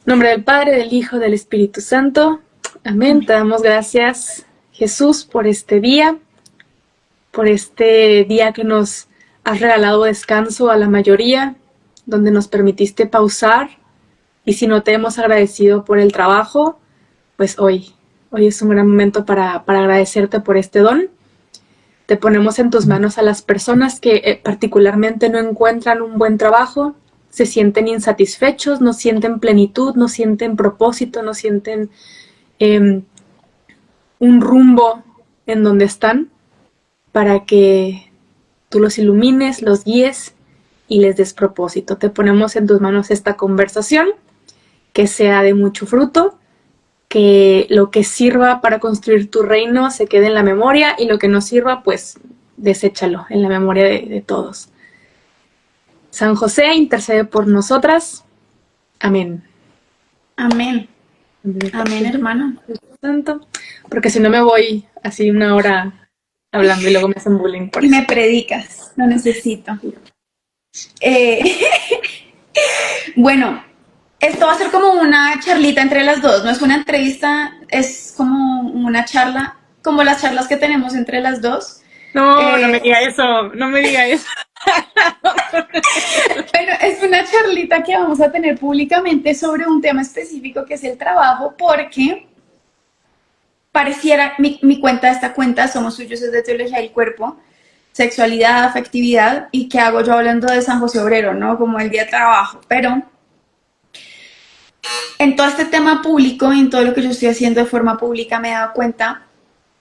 En nombre del Padre, del Hijo, del Espíritu Santo. Amén. Te damos gracias, Jesús, por este día que nos has regalado descanso a la mayoría, donde nos permitiste pausar. Y si no te hemos agradecido por el trabajo, pues hoy es un gran momento para agradecerte por este don. Te ponemos en tus manos a las personas que particularmente no encuentran un buen trabajo, se sienten insatisfechos, no sienten plenitud, no sienten propósito, no sienten eh, un rumbo en donde están, para que tú los ilumines, los guíes y les des propósito. Te ponemos en tus manos esta conversación, que sea de mucho fruto, que lo que sirva para construir tu reino se quede en la memoria y lo que no sirva, pues deséchalo en la memoria de todos. San José, intercede por nosotras. Amén. Amén. Amén, hermano. Santo, porque si no me voy así una hora hablando y luego me hacen bullying por Y eso. me predicas, lo necesito. Eh, bueno, esto va a ser como una charlita entre las dos, no es una entrevista, es como una charla, como las charlas que tenemos entre las dos. No, no me diga eso, no me diga eso. Pero es una charlita que vamos a tener públicamente sobre un tema específico que es el trabajo, porque pareciera, esta cuenta, Somos Suyos, es de Teología del Cuerpo, sexualidad, afectividad, y qué hago yo hablando de San José Obrero, ¿no? Como el día de trabajo, pero en todo este tema público, en todo lo que yo estoy haciendo de forma pública, me he dado cuenta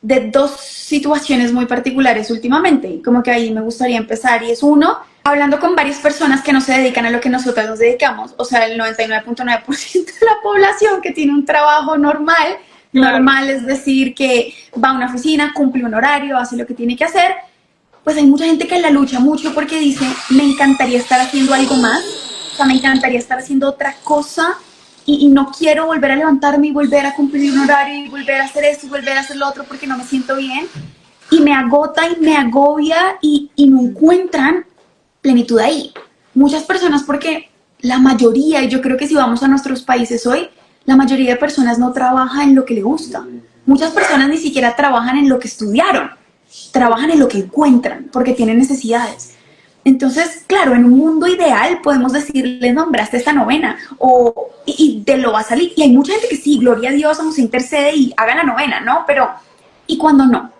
de dos situaciones muy particulares últimamente, y como que ahí me gustaría empezar, y es uno, hablando con varias personas que no se dedican a lo que nosotras nos dedicamos, o sea, el 99.9% de la población que tiene un trabajo normal, Claro. normal es decir, que va a una oficina, cumple un horario, hace lo que tiene que hacer, pues hay mucha gente que la lucha mucho porque dice, me encantaría estar haciendo algo más, o sea, me encantaría estar haciendo otra cosa, y no quiero volver a levantarme y volver a cumplir un horario y volver a hacer esto y volver a hacer lo otro porque no me siento bien, y me agota y me agobia y no encuentran plenitud ahí. Muchas personas, porque la mayoría, y yo creo que si vamos a nuestros países hoy, la mayoría de personas no trabaja en lo que le gusta. Muchas personas ni siquiera trabajan en lo que estudiaron, trabajan en lo que encuentran porque tienen necesidades. Entonces, claro, en un mundo ideal podemos decirle, nombraste esta novena, y te lo va a salir. Y hay mucha gente que sí, gloria a Dios, vamos a intercede y haga la novena, ¿no? Pero, ¿y cuando no?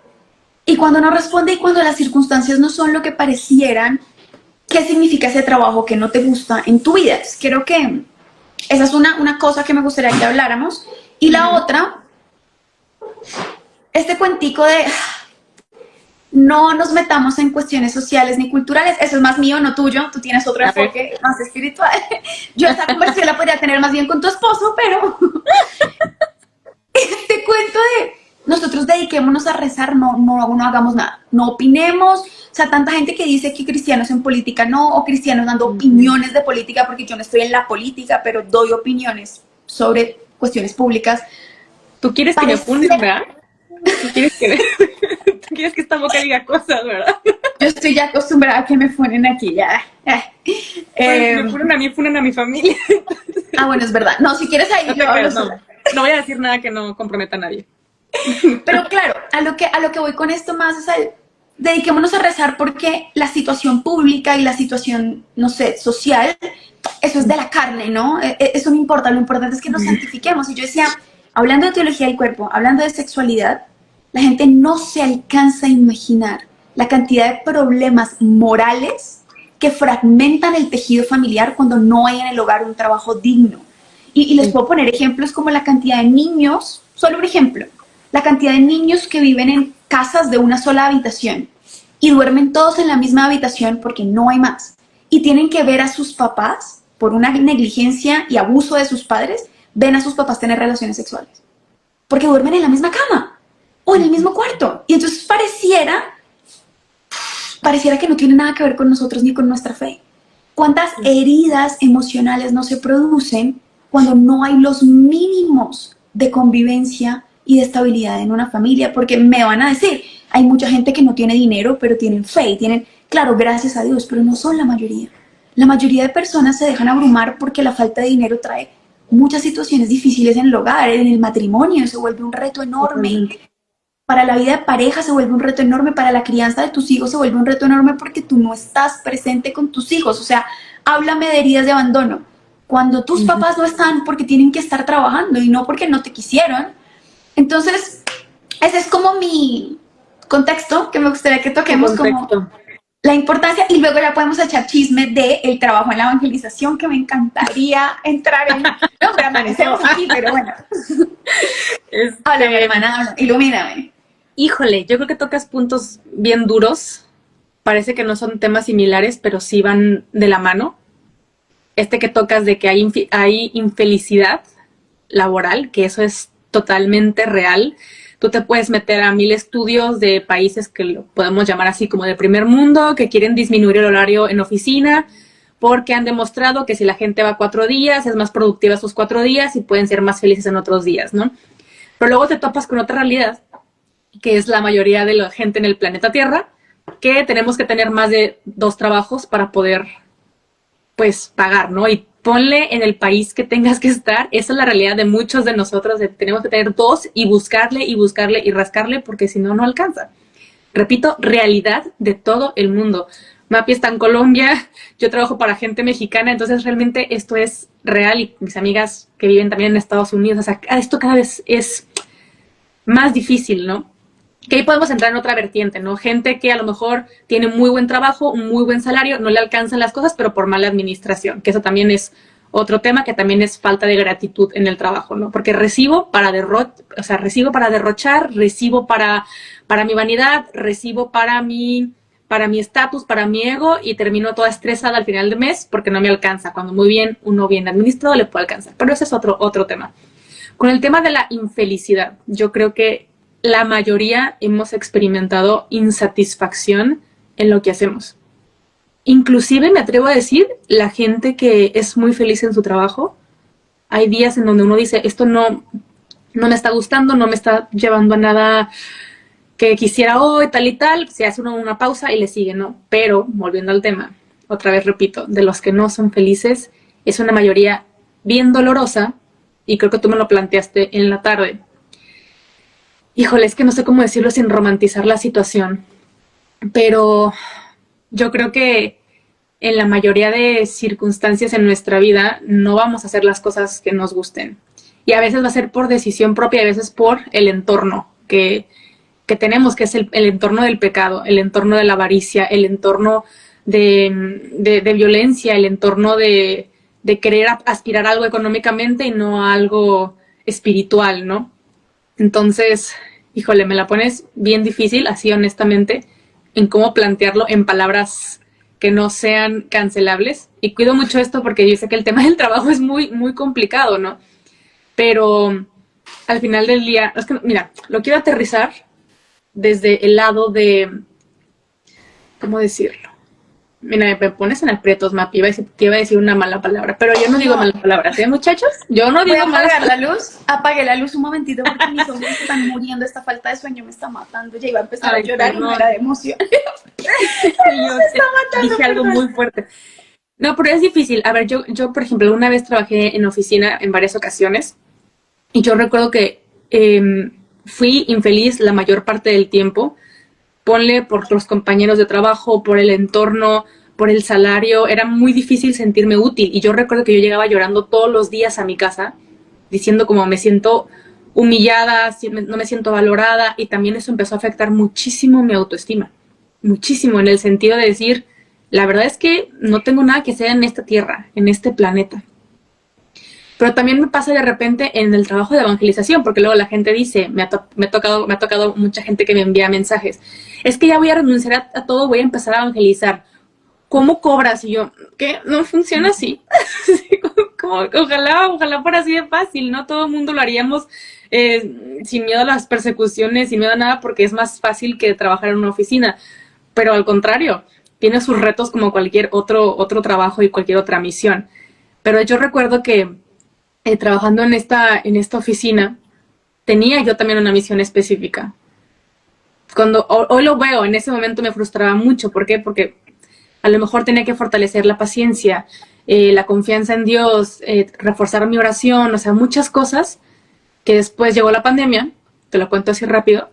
Y cuando no responde y cuando las circunstancias no son lo que parecieran, ¿qué significa ese trabajo que no te gusta en tu vida? Creo que esa es una cosa que me gustaría que habláramos. Y la otra, este cuentico de no nos metamos en cuestiones sociales ni culturales, eso es más mío, no tuyo, tú tienes otro enfoque más espiritual. Yo esa conversación la podría tener más bien con tu esposo, pero este cuento de nosotros dediquémonos a rezar, no hagamos nada, no opinemos, o sea, tanta gente que dice que cristianos en política no, o cristianos dando opiniones de política, porque yo no estoy en la política, pero doy opiniones sobre cuestiones públicas. Tú quieres que me funen, ¿verdad? ¿Tú quieres que esta boca diga cosas, ¿verdad? Yo estoy ya acostumbrada a que me funen aquí, ya. Me funen a mí, funen a mi familia. Bueno, es verdad. No, si quieres ahí No yo hablo no voy a decir nada que no comprometa a nadie. Pero claro, a lo que voy con esto más es al dediquémonos a rezar, porque la situación pública y la situación, no sé, social, eso es de la carne, ¿no? Eso no importa, lo importante es que nos santifiquemos. Y yo decía, hablando de teología del cuerpo, hablando de sexualidad, la gente no se alcanza a imaginar la cantidad de problemas morales que fragmentan el tejido familiar cuando no hay en el hogar un trabajo digno. Y les puedo poner ejemplos como la cantidad de niños, solo un ejemplo, la cantidad de niños que viven en casas de una sola habitación y duermen todos en la misma habitación porque no hay más. Y tienen que ver a sus papás, por una negligencia y abuso de sus padres, ven a sus papás tener relaciones sexuales. Porque duermen en la misma cama o en el mismo cuarto. Y entonces pareciera que no tiene nada que ver con nosotros ni con nuestra fe. ¿Cuántas heridas emocionales no se producen cuando no hay los mínimos de convivencia y de estabilidad en una familia? Porque me van a decir, hay mucha gente que no tiene dinero, pero tienen fe, tienen, claro, gracias a Dios, pero no son la mayoría. La mayoría de personas se dejan abrumar porque la falta de dinero trae muchas situaciones difíciles en el hogar, en el matrimonio, se vuelve un reto enorme. Totalmente. Para la vida de pareja se vuelve un reto enorme, para la crianza de tus hijos se vuelve un reto enorme porque tú no estás presente con tus hijos. O sea, háblame de heridas de abandono. Cuando tus Ujú. papás no están porque tienen que estar trabajando y no porque no te quisieron. Entonces, ese es como mi contexto que me gustaría que Tu toquemos como contexto. la importancia, y luego ya podemos echar chisme de el trabajo en la evangelización, que me encantaría entrar en... No, pero amanecemos aquí, pero bueno. Háblame, Este, hermana, háblame, ilumíname. híjole, yo creo que tocas puntos bien duros. Parece que no son temas similares, pero sí van de la mano. Este que tocas de que hay infelicidad laboral, que eso es totalmente real. Tú te puedes meter a 1000 estudios de países que lo podemos llamar así como de primer mundo, que quieren disminuir el horario en oficina, porque han demostrado que si la gente va 4 días, es más productiva esos 4 días y pueden ser más felices en otros días, ¿no? Pero luego te topas con otra realidad, que es la mayoría de la gente en el planeta Tierra, que tenemos que tener más de 2 trabajos para poder, pues, pagar, ¿no? Y ponle en el país que tengas que estar, esa es la realidad de muchos de nosotros, de tenemos que tener 2 y buscarle y buscarle y rascarle porque si no, no alcanza. Repito, realidad de todo el mundo. Mapi está en Colombia, yo trabajo para gente mexicana, entonces realmente esto es real y mis amigas que viven también en Estados Unidos, o sea, esto cada vez es más difícil, ¿no? Que ahí podemos entrar en otra vertiente, ¿no? Gente que a lo mejor tiene muy buen trabajo, un muy buen salario, no le alcanzan las cosas, pero por mala administración, que eso también es otro tema, que también es falta de gratitud en el trabajo, ¿no? Porque recibo para derrochar, recibo para mi vanidad, recibo para mi estatus, para mi ego, y termino toda estresada al final del mes porque no me alcanza, cuando muy bien, uno bien administrado le puede alcanzar. Pero ese es otro tema. Con el tema de la infelicidad, yo creo que la mayoría hemos experimentado insatisfacción en lo que hacemos. Inclusive me atrevo a decir, la gente que es muy feliz en su trabajo, hay días en donde uno dice, esto no me está gustando, no me está llevando a nada que quisiera hoy, tal y tal, se hace una pausa y le sigue, ¿no? Pero, volviendo al tema, otra vez repito, de los que no son felices, es una mayoría bien dolorosa, y creo que tú me lo planteaste en la tarde. Híjole, es que no sé cómo decirlo sin romantizar la situación, pero yo creo que en la mayoría de circunstancias en nuestra vida no vamos a hacer las cosas que nos gusten. Y a veces va a ser por decisión propia, a veces por el entorno que tenemos, que es el entorno del pecado, el entorno de la avaricia, el entorno de violencia, el entorno de querer aspirar a algo económicamente y no a algo espiritual, ¿no? Entonces, híjole, me la pones bien difícil, así honestamente, en cómo plantearlo en palabras que no sean cancelables. Y cuido mucho esto porque yo sé que el tema del trabajo es muy, muy complicado, ¿no? Pero al final del día, es que, mira, lo quiero aterrizar desde el lado de, ¿cómo decirlo? Mira, me pones en aprietos, Mapi, te iba a decir una mala palabra, pero yo no digo No, malas palabras, ¿eh, muchachos? Yo no voy a digo malas apagar la palabras. luz. Apagué la luz un momentito porque mis ojos están muriendo. Esta falta de sueño me está matando. Ya iba a empezar a Ay, llorar y no era perdón. de emoción. Sí, yo Me está matando, dije algo perdón. muy fuerte. No, pero es difícil. A ver, yo, por ejemplo, una vez trabajé en oficina en varias ocasiones y yo recuerdo que fui infeliz la mayor parte del tiempo. Ponle por los compañeros de trabajo, por el entorno, por el salario. Era muy difícil sentirme útil. Y yo recuerdo que yo llegaba llorando todos los días a mi casa diciendo como me siento humillada, no me siento valorada, y también eso empezó a afectar muchísimo mi autoestima. Muchísimo, en el sentido de decir, la verdad es que no tengo nada que hacer en esta tierra, en este planeta. Pero también me pasa de repente en el trabajo de evangelización, porque luego la gente dice, me ha tocado mucha gente que me envía mensajes, es que ya voy a renunciar a todo, voy a empezar a evangelizar. ¿Cómo cobras? Y yo, ¿qué? No funciona así. Ojalá fuera así de fácil, ¿no? Todo el mundo lo haríamos sin miedo a las persecuciones, sin miedo a nada, porque es más fácil que trabajar en una oficina. Pero al contrario, tiene sus retos como cualquier otro trabajo y cualquier otra misión. Pero yo recuerdo que trabajando en esta oficina, tenía yo también una misión específica. Hoy lo veo, en ese momento me frustraba mucho. ¿Por qué? Porque a lo mejor tenía que fortalecer la paciencia, la confianza en Dios, reforzar mi oración, o sea, muchas cosas que después llegó la pandemia, te lo cuento así rápido,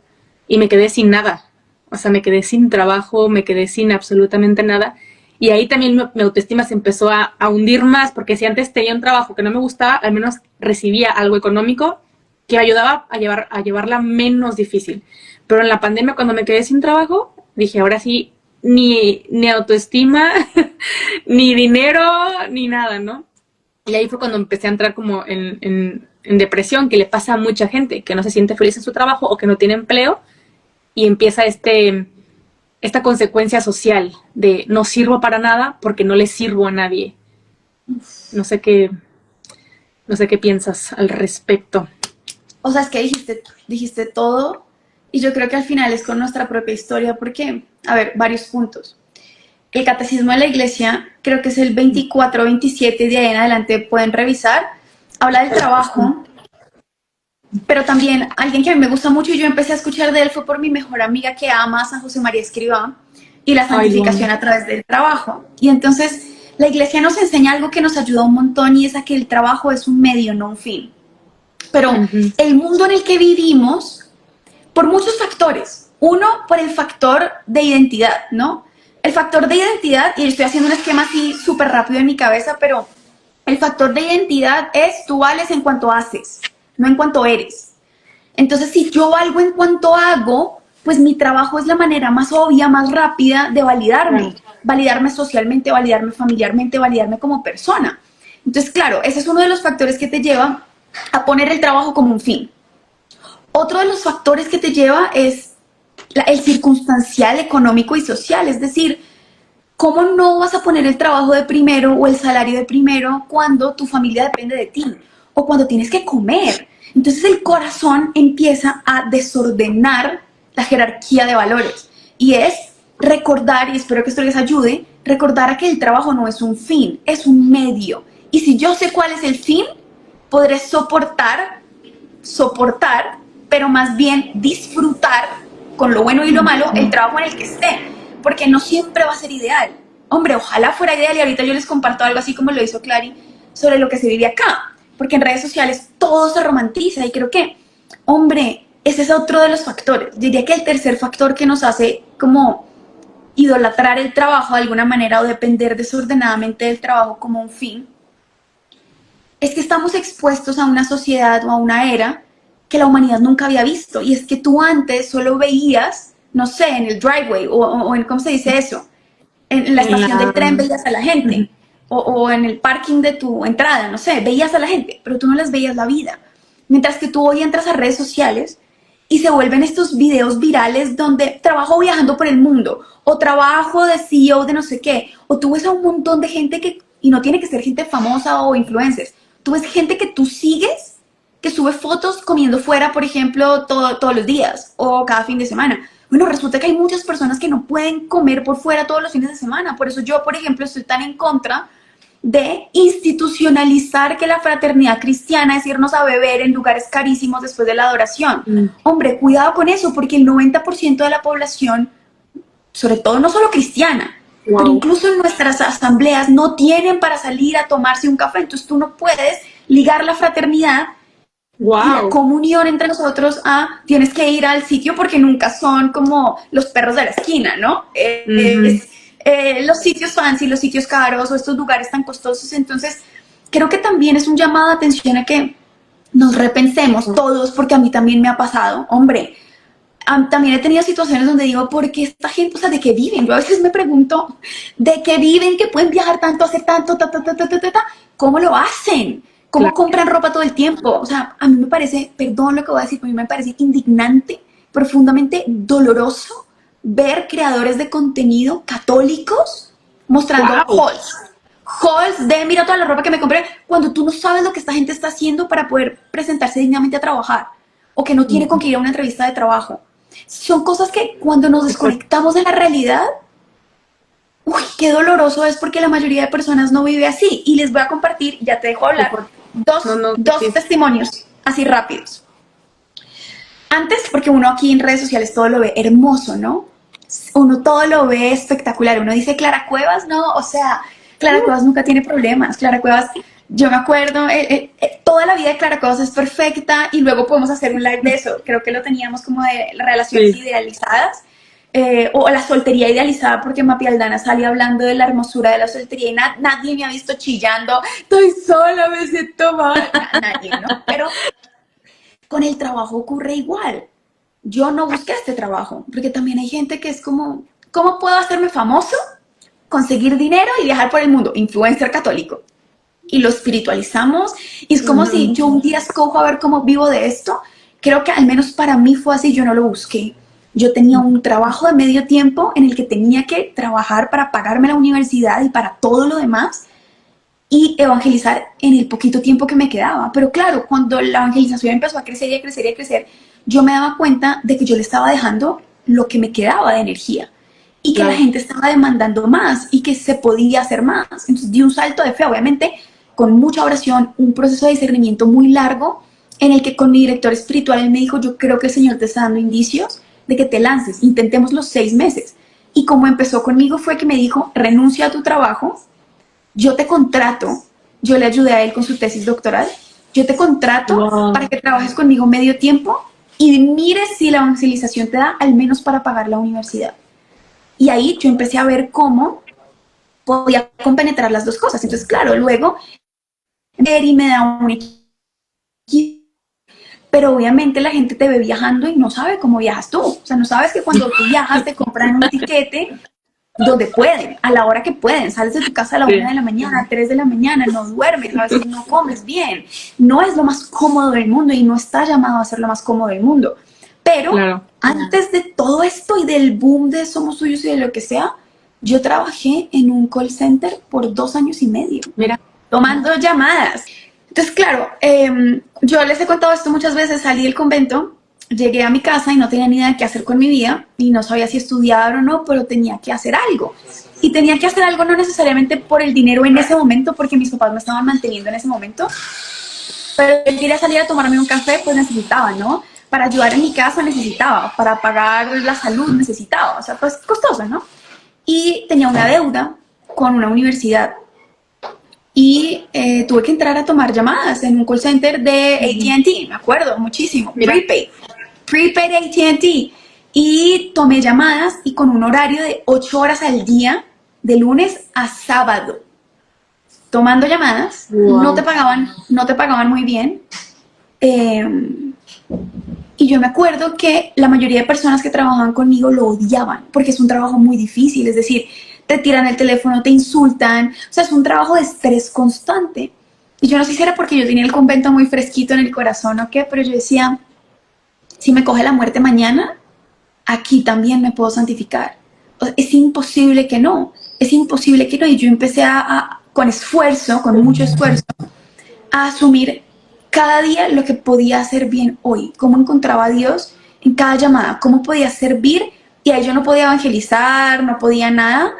y me quedé sin nada. O sea, me quedé sin trabajo, me quedé sin absolutamente nada. Y ahí también mi autoestima se empezó a hundir más, porque si antes tenía un trabajo que no me gustaba, al menos recibía algo económico que me ayudaba a llevarla menos difícil. Pero en la pandemia, cuando me quedé sin trabajo, dije, ahora sí, ni autoestima, ni dinero, ni nada, ¿no? Y ahí fue cuando empecé a entrar como en depresión, que le pasa a mucha gente, que no se siente feliz en su trabajo o que no tiene empleo, y empieza esta consecuencia social de no sirvo para nada porque no le sirvo a nadie. No sé qué, no sé qué piensas al respecto. O sea, es que dijiste todo y yo creo que al final es con nuestra propia historia porque, a ver, varios puntos. El catecismo de la iglesia, creo que es el 24, 27, de ahí en adelante pueden revisar, habla del trabajo, pero también alguien que a mí me gusta mucho y yo empecé a escuchar de él fue por mi mejor amiga que ama a San José María Escrivá y la Ay, santificación a través del trabajo. Y entonces la iglesia nos enseña algo que nos ayuda un montón y es a que el trabajo es un medio, no un fin. Pero el mundo en el que vivimos, por muchos factores, uno, por el factor de identidad, ¿no? El factor de identidad, y estoy haciendo un esquema así súper rápido en mi cabeza, pero el factor de identidad es tú vales en cuanto haces, no en cuanto eres. Entonces, si yo valgo en cuanto hago, pues mi trabajo es la manera más obvia, más rápida de validarme. Validarme socialmente, validarme familiarmente, validarme como persona. Entonces, claro, ese es uno de los factores que te lleva a poner el trabajo como un fin. Otro de los factores que te lleva es el circunstancial, económico y social, es decir, ¿cómo no vas a poner el trabajo de primero o el salario de primero cuando tu familia depende de ti o cuando tienes que comer? Entonces el corazón empieza a desordenar la jerarquía de valores y es recordar, y espero que esto les ayude, recordar que el trabajo no es un fin, es un medio. Y si yo sé cuál es el fin, podré soportar, pero más bien disfrutar con lo bueno y lo malo el trabajo en el que esté, porque no siempre va a ser ideal. Hombre, ojalá fuera ideal y ahorita yo les comparto algo así como lo hizo Clary sobre lo que se vive acá, porque en redes sociales todo se romantiza y creo que, hombre, ese es otro de los factores. Diría que el tercer factor que nos hace como idolatrar el trabajo de alguna manera o depender desordenadamente del trabajo como un fin es que estamos expuestos a una sociedad o a una era que la humanidad nunca había visto. Y es que tú antes solo veías, no sé, en el driveway o en, ¿cómo se dice eso? En la estación del tren veías a la gente. O en el parking de tu entrada, no sé, veías a la gente, pero tú no les veías la vida. Mientras que tú hoy entras a redes sociales y se vuelven estos videos virales donde trabajo viajando por el mundo, o trabajo de CEO de no sé qué, o tú ves a un montón de gente que, y no tiene que ser gente famosa o influencers, tú ves gente que tú sigues, que sube fotos comiendo fuera, por ejemplo, todos los días, o cada fin de semana. Bueno, resulta que hay muchas personas que no pueden comer por fuera todos los fines de semana, por eso yo, por ejemplo, estoy tan en contra de institucionalizar que la fraternidad cristiana es irnos a beber en lugares carísimos después de la adoración. Hombre, cuidado con eso, porque el 90% de la población, sobre todo no solo cristiana, pero incluso en nuestras asambleas no tienen para salir a tomarse un café, entonces tú no puedes ligar la fraternidad y la comunión entre nosotros a tienes que ir al sitio porque nunca son como los perros de la esquina, ¿no? Los sitios fancy, los sitios caros o estos lugares tan costosos. Entonces, creo que también es un llamado de atención a que nos repensemos todos, porque a mí también me ha pasado. Hombre, también he tenido situaciones donde digo, ¿por qué esta gente, o sea, de qué viven? Yo a veces me pregunto, ¿de qué viven? ¿Que pueden viajar tanto, hacer tanto, ¿Cómo lo hacen? ¿Cómo compran ropa todo el tiempo? O sea, a mí me parece, perdón lo que voy a decir, pero a mí me parece indignante, profundamente doloroso ver creadores de contenido católicos mostrando hauls de mira toda la ropa que me compré, cuando tú no sabes lo que esta gente está haciendo para poder presentarse dignamente a trabajar, o que no tiene con qué ir a una entrevista de trabajo. Son cosas que cuando nos desconectamos de la realidad, uy, qué doloroso es porque la mayoría de personas no vive así. Y les voy a compartir, ya te dejo hablar, dos testimonios así rápidos. Antes, porque uno aquí en redes sociales todo lo ve hermoso, ¿no? Uno todo lo ve espectacular. Uno dice, Clara Cuevas, no, o sea, Clara Cuevas nunca tiene problemas. Clara Cuevas, yo me acuerdo, toda la vida de Clara Cuevas es perfecta y luego podemos hacer un live de eso. Creo que lo teníamos como de relaciones Sí. idealizadas. O la soltería idealizada, porque Mapi Aldana salía hablando de la hermosura de la soltería y nadie me ha visto chillando, estoy sola, me siento mal. Nadie, ¿no? Pero con el trabajo ocurre igual. Yo no busqué este trabajo, porque también hay gente que es como, ¿cómo puedo hacerme famoso? Conseguir dinero y viajar por el mundo, influencer católico. Y lo espiritualizamos y es como si yo un día escojo a ver cómo vivo de esto. Creo que al menos para mí fue así, yo no lo busqué. Yo tenía un trabajo de medio tiempo en el que tenía que trabajar para pagarme la universidad y para todo lo demás y evangelizar en el poquito tiempo que me quedaba. Pero claro, cuando la evangelización empezó a crecer y a crecer y a crecer, yo me daba cuenta de que yo le estaba dejando lo que me quedaba de energía y que la Claro. gente estaba demandando más y que se podía hacer más. Entonces di un salto de fe, obviamente, con mucha oración, un proceso de discernimiento muy largo en el que con mi director espiritual él me dijo, yo creo que el Señor te está dando indicios de que te lances, intentemos los 6 meses. Y como empezó conmigo fue que me dijo, renuncia a tu trabajo, yo te contrato, yo le ayudé a él con su tesis doctoral, yo te contrato para Wow. que trabajes conmigo medio tiempo y mires si la evangelización te da al menos para pagar la universidad. Y ahí yo empecé a ver cómo podía compenetrar las dos cosas. Entonces, claro, luego Eri me da un equipo, pero obviamente la gente te ve viajando y no sabe cómo viajas tú. O sea, no sabes que cuando tú viajas te compran un tiquete donde pueden, a la hora que pueden. Sales de tu casa a la 1 Sí, de la mañana, 3 de la mañana, no duermes, a veces no comes bien. No es lo más cómodo del mundo y no está llamado a ser lo más cómodo del mundo. Pero claro. antes de todo esto y del boom de Somos Suyos y de lo que sea, yo trabajé en un call center por 2 años y medio, Mira. tomando llamadas. Entonces, claro, yo les he contado esto muchas veces, salí del convento, llegué a mi casa y no tenía ni idea de qué hacer con mi vida y no sabía si estudiar o no, pero tenía que hacer algo. Y tenía que hacer algo no necesariamente por el dinero en ese momento, porque mis papás me estaban manteniendo en ese momento, pero yo quería salir a tomarme un café, pues necesitaba, ¿no? Para ayudar en mi casa necesitaba, para pagar la salud necesitaba, o sea, pues costoso, ¿no? Y tenía una deuda con una universidad y tuve que entrar a tomar llamadas en un call center de AT&T, me acuerdo muchísimo, Mira. prepaid AT&T, y tomé llamadas y con un horario de 8 horas al día, de lunes a sábado, tomando llamadas, Wow. no te pagaban muy bien, eh, y yo me acuerdo que la mayoría de personas que trabajaban conmigo lo odiaban, porque es un trabajo muy difícil, es decir, te tiran el teléfono, te insultan, o sea, es un trabajo de estrés constante. Y yo no sé si era porque yo tenía el convento muy fresquito en el corazón o qué, pero yo decía, si me coge la muerte mañana, aquí también me puedo santificar. O sea, es imposible que no, es imposible que no. Y yo empecé con esfuerzo, con mucho esfuerzo, a asumir cada día lo que podía hacer bien hoy, cómo encontraba a Dios en cada llamada, cómo podía servir, y ahí yo no podía evangelizar, no podía nada,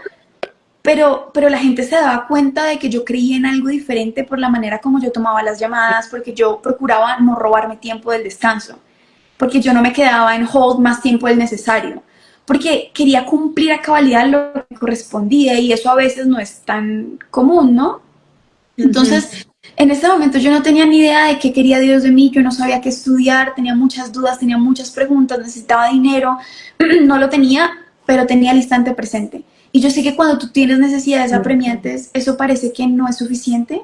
pero la gente se daba cuenta de que yo creía en algo diferente por la manera como yo tomaba las llamadas, porque yo procuraba no robarme tiempo del descanso, porque yo no me quedaba en hold más tiempo del necesario, porque quería cumplir a cabalidad lo que correspondía y eso a veces no es tan común, ¿no? Ujú. Entonces, en ese momento yo no tenía ni idea de qué quería Dios de mí, yo no sabía qué estudiar, tenía muchas dudas, tenía muchas preguntas, necesitaba dinero, no lo tenía, pero tenía el instante presente. Y yo sé que cuando tú tienes necesidades apremiantes, eso parece que no es suficiente,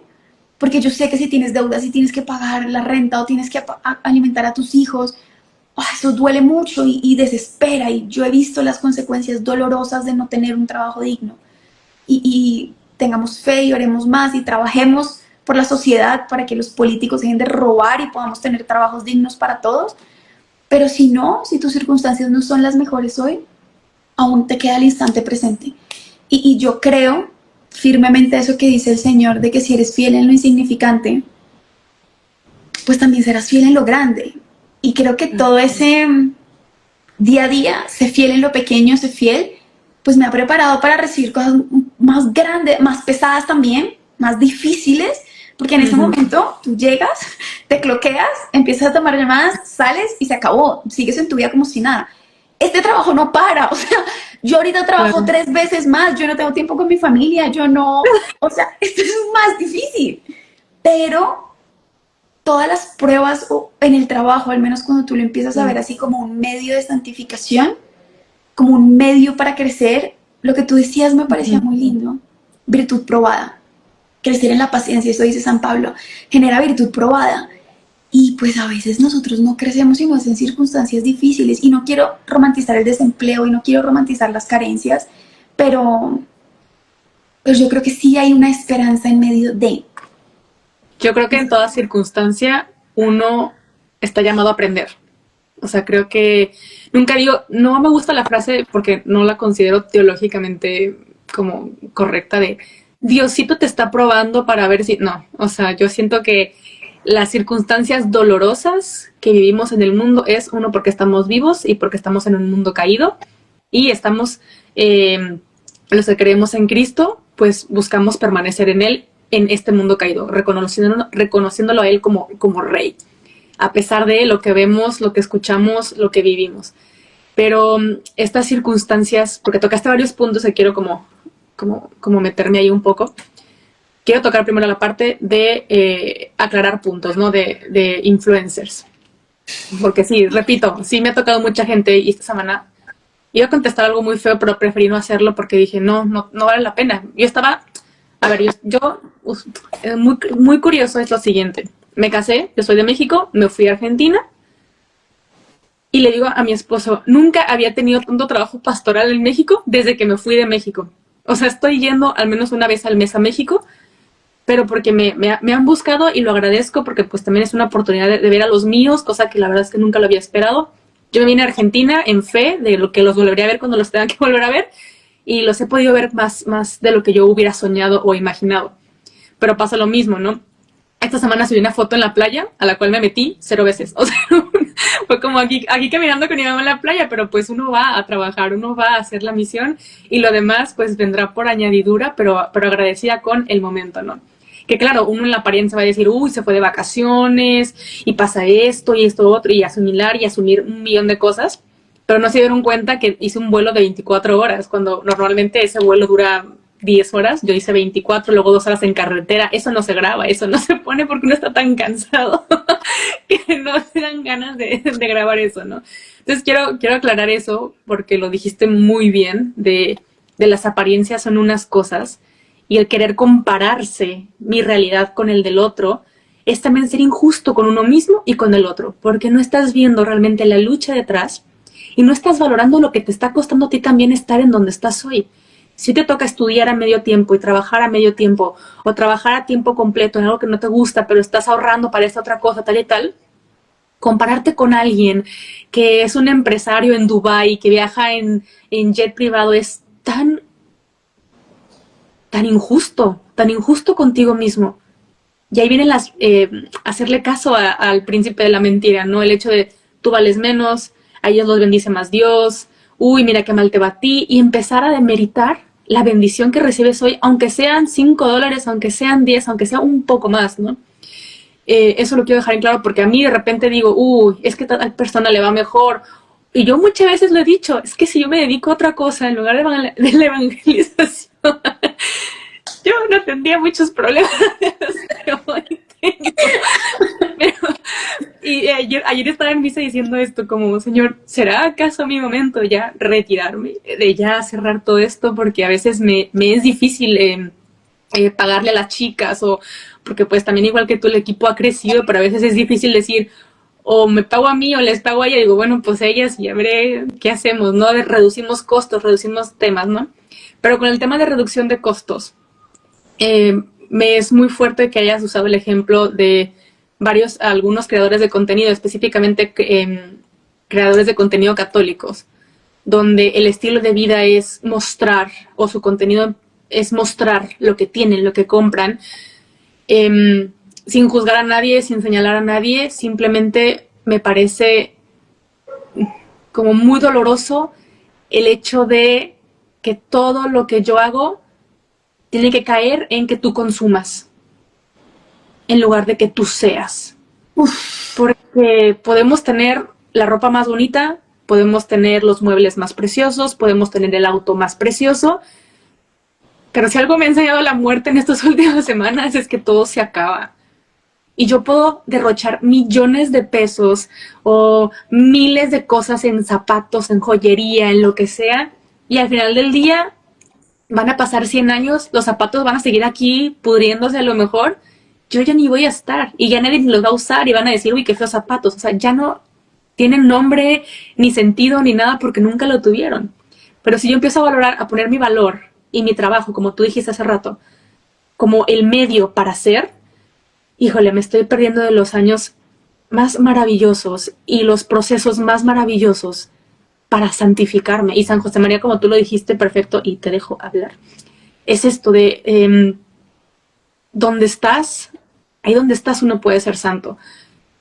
porque yo sé que si tienes deudas, si tienes que pagar la renta o tienes que alimentar a tus hijos, eso duele mucho y desespera. Y yo he visto las consecuencias dolorosas de no tener un trabajo digno. Y tengamos fe y oremos más y trabajemos por la sociedad para que los políticos dejen de robar y podamos tener trabajos dignos para todos. Pero si no, si tus circunstancias no son las mejores hoy, aún te queda el instante presente. Y yo creo firmemente eso que dice el Señor, de que si eres fiel en lo insignificante, pues también serás fiel en lo grande. Y creo que todo ese día a día, sé fiel en lo pequeño, sé fiel, pues me ha preparado para recibir cosas más grandes, más pesadas también, más difíciles, porque en ese Ujú. momento tú llegas, te cloqueas, empiezas a tomar llamadas, sales y se acabó, sigues en tu vida como si nada. Este trabajo no para, o sea, Yo ahorita trabajo Claro. 3 veces más, yo no tengo tiempo con mi familia, yo no, o sea, esto es más difícil. Pero todas las pruebas en el trabajo, al menos cuando tú lo empiezas a ver Sí. así como un medio de santificación, como un medio para crecer, lo que tú decías me parecía Ujú. muy lindo. Virtud probada. Crecer en la paciencia, eso dice San Pablo, genera virtud probada. Y pues a veces nosotros no crecemos sino es en circunstancias difíciles. Y no quiero romantizar el desempleo y no quiero romantizar las carencias, pero, pero yo creo que sí hay una esperanza en medio de... Yo creo que en toda circunstancia uno está llamado a aprender. O sea, creo que nunca digo, no me gusta la frase porque no la considero teológicamente como correcta de Diosito te está probando para ver si... No, o sea, yo siento que las circunstancias dolorosas que vivimos en el mundo es uno porque estamos vivos y porque estamos en un mundo caído y estamos, los que creemos en Cristo, pues buscamos permanecer en Él en este mundo caído, reconociéndolo a Él como Rey a pesar de lo que vemos, lo que escuchamos, lo que vivimos. Pero estas circunstancias, porque tocaste varios puntos que quiero como meterme ahí un poco, quiero tocar primero la parte de aclarar puntos, ¿no? De influencers. Porque sí, repito, sí me ha tocado mucha gente y esta semana iba a contestar algo muy feo, pero preferí no hacerlo porque dije, no vale la pena. Yo estaba, a ver, muy curioso es lo siguiente. Me casé, yo soy de México, me fui a Argentina y le digo a mi esposo, nunca había tenido tanto trabajo pastoral en México desde que me fui de México. O sea, estoy yendo al menos una vez al mes a México, pero porque me han buscado y lo agradezco porque pues también es una oportunidad de ver a los míos, cosa que la verdad es que nunca lo había esperado. Yo me vine a Argentina en fe de lo que los volvería a ver cuando los tengan que volver a ver y los he podido ver más de lo que yo hubiera soñado o imaginado. Pero pasa lo mismo, ¿no? Esta semana subí una foto en la playa a la cual me metí 0 veces. O sea, fue como aquí caminando con mi mamá en la playa, pero pues uno va a trabajar, uno va a hacer la misión y lo demás pues vendrá por añadidura, pero agradecida con el momento, ¿no? Que claro, uno en la apariencia va a decir, uy, se fue de vacaciones y pasa esto y esto otro y asumir un millón de cosas, pero no se dieron cuenta que hice un vuelo de 24 horas, cuando normalmente ese vuelo dura 10 horas, yo hice 24, luego 2 horas en carretera, eso no se graba, eso no se pone porque uno está tan cansado que no se dan ganas de grabar eso, ¿no? Entonces quiero aclarar eso porque lo dijiste muy bien, de las apariencias son unas cosas y el querer compararse mi realidad con el del otro es también ser injusto con uno mismo y con el otro, porque no estás viendo realmente la lucha detrás y no estás valorando lo que te está costando a ti también estar en donde estás hoy. Si te toca estudiar a medio tiempo y trabajar a medio tiempo o trabajar a tiempo completo en algo que no te gusta, pero estás ahorrando para esta otra cosa, tal y tal, compararte con alguien que es un empresario en Dubái, que viaja en jet privado, es tan injusto contigo mismo. Y ahí vienen hacerle caso al príncipe de la mentira, ¿no? El hecho de tú vales menos, a ellos los bendice más Dios, uy, mira qué mal te va a ti, y empezar a demeritar la bendición que recibes hoy, aunque sean $5, aunque sean 10, aunque sea un poco más, ¿no? Eso lo quiero dejar en claro porque a mí de repente digo, uy, es que a tal persona le va mejor. Y yo muchas veces lo he dicho, es que si yo me dedico a otra cosa en lugar de la evangelización, yo no tendría muchos problemas. Pero y ayer estaba en misa diciendo esto, como, Señor, ¿será acaso mi momento ya retirarme, de ya cerrar todo esto? Porque a veces me es difícil pagarle a las chicas, o porque pues también igual que tú el equipo ha crecido, pero a veces es difícil decir, o me pago a mí o les pago a ella, y digo, bueno, pues ellas, ya veré qué hacemos, ¿no? Reducimos costos, reducimos temas, ¿no? Pero con el tema de reducción de costos, me es muy fuerte que hayas usado el ejemplo de algunos creadores de contenido, específicamente creadores de contenido católicos, donde el estilo de vida es mostrar, o su contenido es mostrar lo que tienen, lo que compran, sin juzgar a nadie, sin señalar a nadie, simplemente me parece como muy doloroso el hecho de que todo lo que yo hago tiene que caer en que tú consumas, en lugar de que tú seas. Uf, Porque podemos tener la ropa más bonita, podemos tener los muebles más preciosos, podemos tener el auto más precioso, pero si algo me ha enseñado la muerte en estas últimas semanas es que todo se acaba. Y yo puedo derrochar millones de pesos o miles de cosas en zapatos, en joyería, en lo que sea, y al final del día van a pasar 100 años, los zapatos van a seguir aquí pudriéndose a lo mejor, yo ya ni voy a estar y ya nadie los va a usar y van a decir, uy, qué feos zapatos. O sea, ya no tienen nombre, ni sentido, ni nada porque nunca lo tuvieron. Pero si yo empiezo a valorar, a poner mi valor y mi trabajo, como tú dijiste hace rato, como el medio para ser, híjole, me estoy perdiendo de los años más maravillosos y los procesos más maravillosos para santificarme. Y San José María, como tú lo dijiste, perfecto, y te dejo hablar. Es esto de donde estás, ahí donde estás uno puede ser santo.